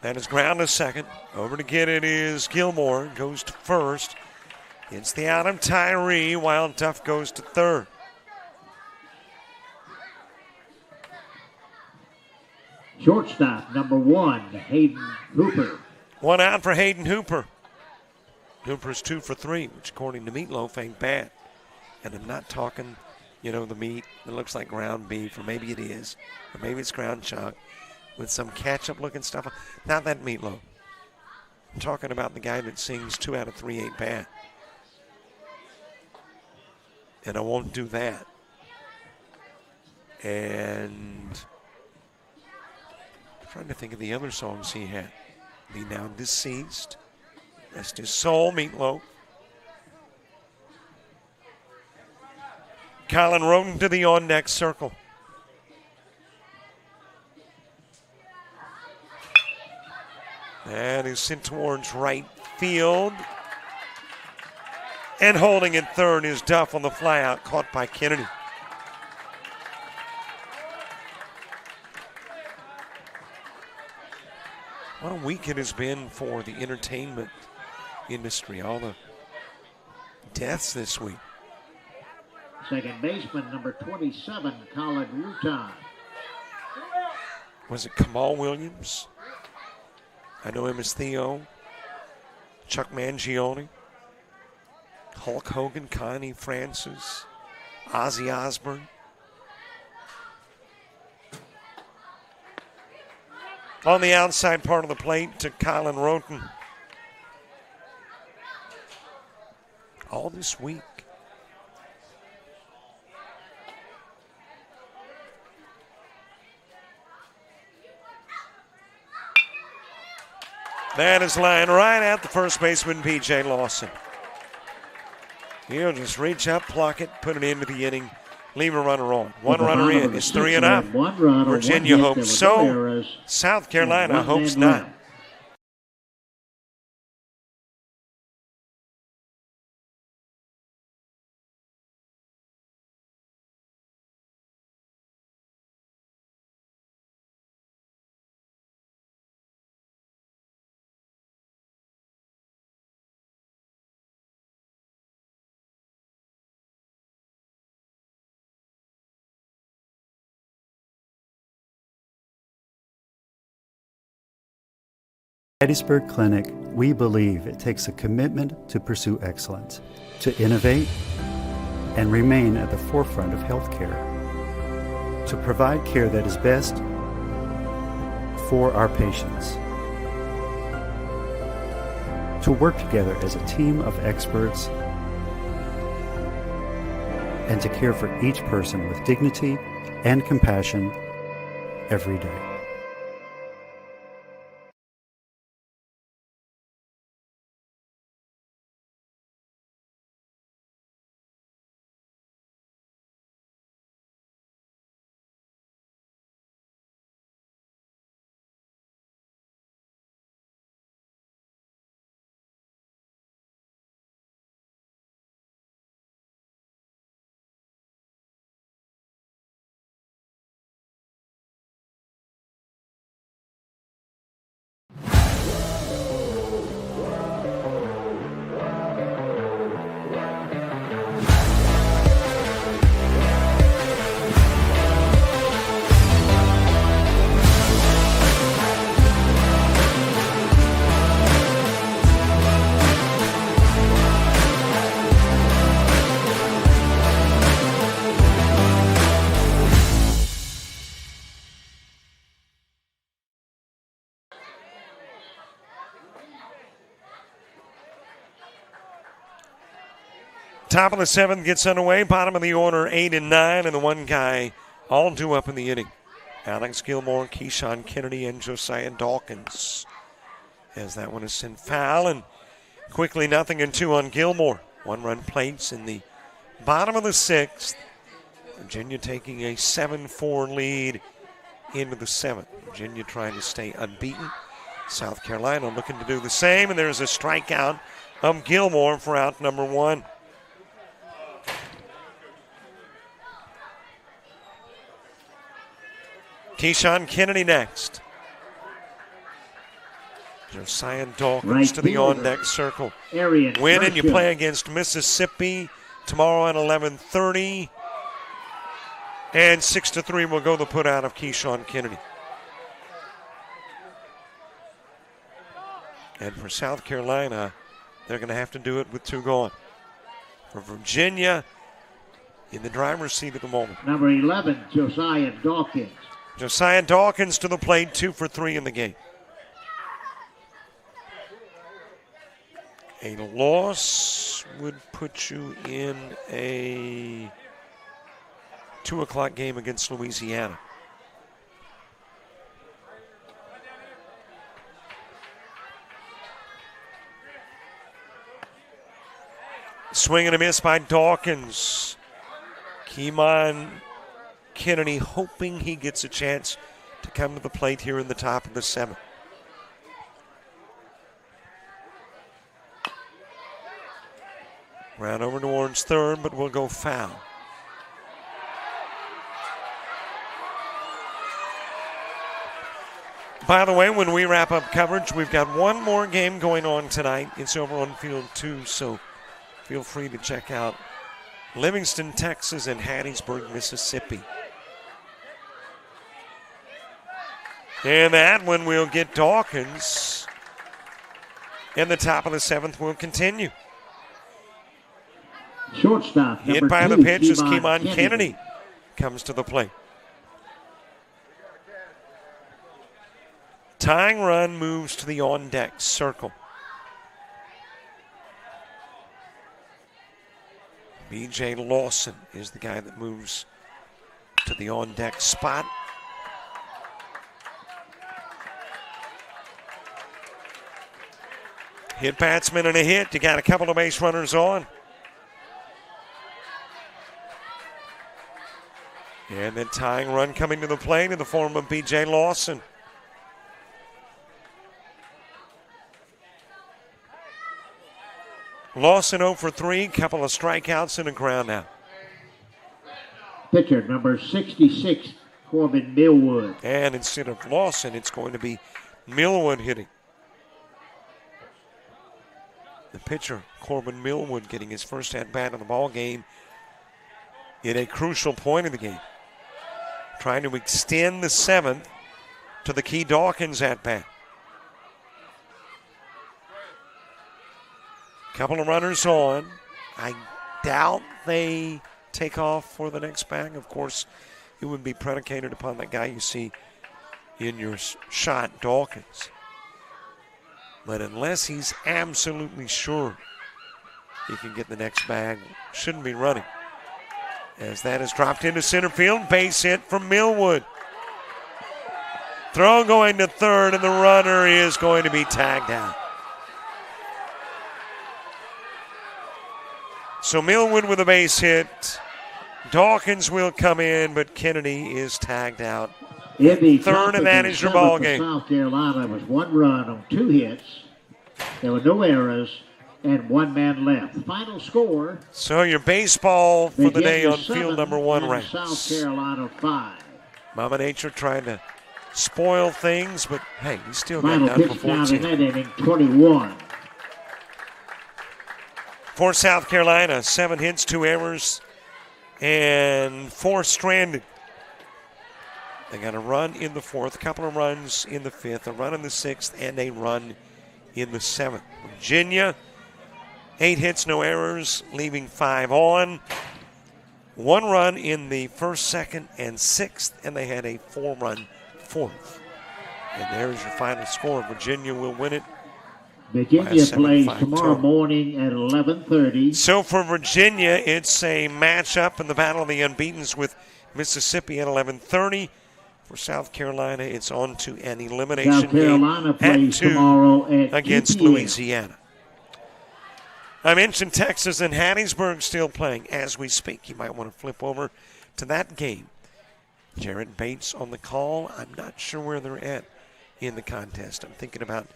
That is ground to second. Over to get it is Gilmore. Goes to first. It's the out of Tyree while Duff goes to third. Shortstop, number 1, Hayden Hooper. 1 out for Hayden Hooper. Hooper's 2 for 3, which according to Meatloaf ain't bad. And I'm not talking, the meat that looks like ground beef, or maybe it is, or maybe it's ground chuck with some ketchup looking stuff. Not that Meatloaf. I'm talking about the guy that sings 2 out of 3 ain't bad. And I won't do that. And I'm trying to think of the other songs he had. Be Now Deceased. Rest His Soul, Meatloaf. Colin Roden to the on-deck circle. That is sent towards right field. And holding at third is Duff on the flyout, caught by Kennedy. What a week it has been for the entertainment industry. All the deaths this week. Second baseman, number 27, Colin Rutan. Was it Kamal Williams? I know him as Theo. Chuck Mangione. Hulk Hogan, Connie Francis, Ozzy Osbourne. On the outside part of the plate to Colin Roten. All this week. That is lined right at the first baseman, P.J. Lawson. He'll just reach up, pluck it, put it into the inning, leave a runner on. One runner in. It's 3 and up. Virginia hopes so. South Carolina hopes not. Gettysburg Clinic, we believe it takes a commitment to pursue excellence, to innovate, and remain at the forefront of healthcare, to provide care that is best for our patients, to work together as a team of experts, and to care for each person with dignity and compassion every day. Top of the seventh gets underway. Bottom of the order, 8 and 9, and the one guy all due up in the inning. Alex Gilmore, Keyshawn Kennedy, and Josiah Dawkins. As that one is sent foul, and quickly 0-2 on Gilmore. 1-run plates in the bottom of the sixth. Virginia taking a 7-4 lead into the seventh. Virginia trying to stay unbeaten. South Carolina looking to do the same, and there's a strikeout of Gilmore for out number one. Keyshawn Kennedy next. Josiah Dawkins to the on-deck circle. Win and you play against Mississippi tomorrow at 11:30. And 6-3 will go the put out of Keyshawn Kennedy. And for South Carolina, they're going to have to do it with 2 gone. For Virginia, in the driver's seat at the moment. Number 11, Josiah Dawkins. Josiah Dawkins to the plate, 2 for 3 in the game. A loss would put you in a 2 o'clock game against Louisiana. Swing and a miss by Dawkins. Keymon Kennedy hoping he gets a chance to come to the plate here in the top of the seventh. Round over towards third, but will go foul. By the way, when we wrap up coverage, we've got one more game going on tonight. It's over on field 2, so feel free to check out Livingston, Texas, and Hattiesburg, Mississippi. And that one will get Dawkins. And the top of the 7th will continue. Shortstop. Hit by the pitch as Keemon Kennedy comes to the plate. Tying run moves to the on-deck circle. B.J. Lawson is the guy that moves to the on-deck spot. Hit batsman and a hit. You got a couple of base runners on. And then tying run coming to the plate in the form of B.J. Lawson. Lawson 0 for 3, couple of strikeouts and a ground out. Pitcher number 66, Corbin Millwood. And instead of Lawson, it's going to be Millwood hitting. The pitcher, Corbin Millwood, getting his first at-bat of the ball game in a crucial point of the game. Trying to extend the 7th to the Key Dawkins at-bat. Couple of runners on. I doubt they take off for the next bag. Of course, it would be predicated upon that guy you see in your shot, Dawkins. But unless he's absolutely sure he can get the next bag, shouldn't be running. As that is dropped into center field, base hit from Millwood. Throw going to third, and the runner is going to be tagged out. So Millwood with a base hit. Dawkins will come in, but Kennedy is tagged out. Third, and that is your ball game. South Carolina was 1 run on 2 hits. There were no errors and 1 man left. Final score. So your baseball for the day on field number 1 ranks. South Carolina 5. Mama Nature trying to spoil things, but hey, he still got Final down for pitch count 14. in that inning, 21. For South Carolina, 7 hits, 2 errors, and 4 stranded. They got a run in the 4th, a couple of runs in the 5th, a run in the 6th, and a run in the 7th. Virginia, 8 hits, no errors, leaving 5 on. 1 run in the 1st, 2nd, and 6th, and they had a 4-run 4th. And there's your final score. Virginia will win it. Virginia plays tomorrow morning at 11:30. So for Virginia, it's a matchup in the Battle of the Unbeatens with Mississippi at 11:30. For South Carolina, it's on to an elimination South Carolina plays tomorrow at against 2 p.m. Louisiana. I mentioned Texas and Hattiesburg still playing as we speak. You might want to flip over to that game. Jared Bates on the call. I'm not sure where they're at in the contest. I'm thinking about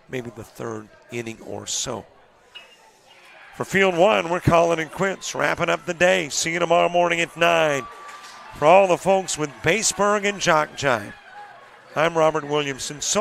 maybe the 3rd inning or so. For Field 1, we're calling it quits, wrapping up the day. See you tomorrow morning at 9. For all the folks with Baseburg and JockJive, I'm Robert Williamson. So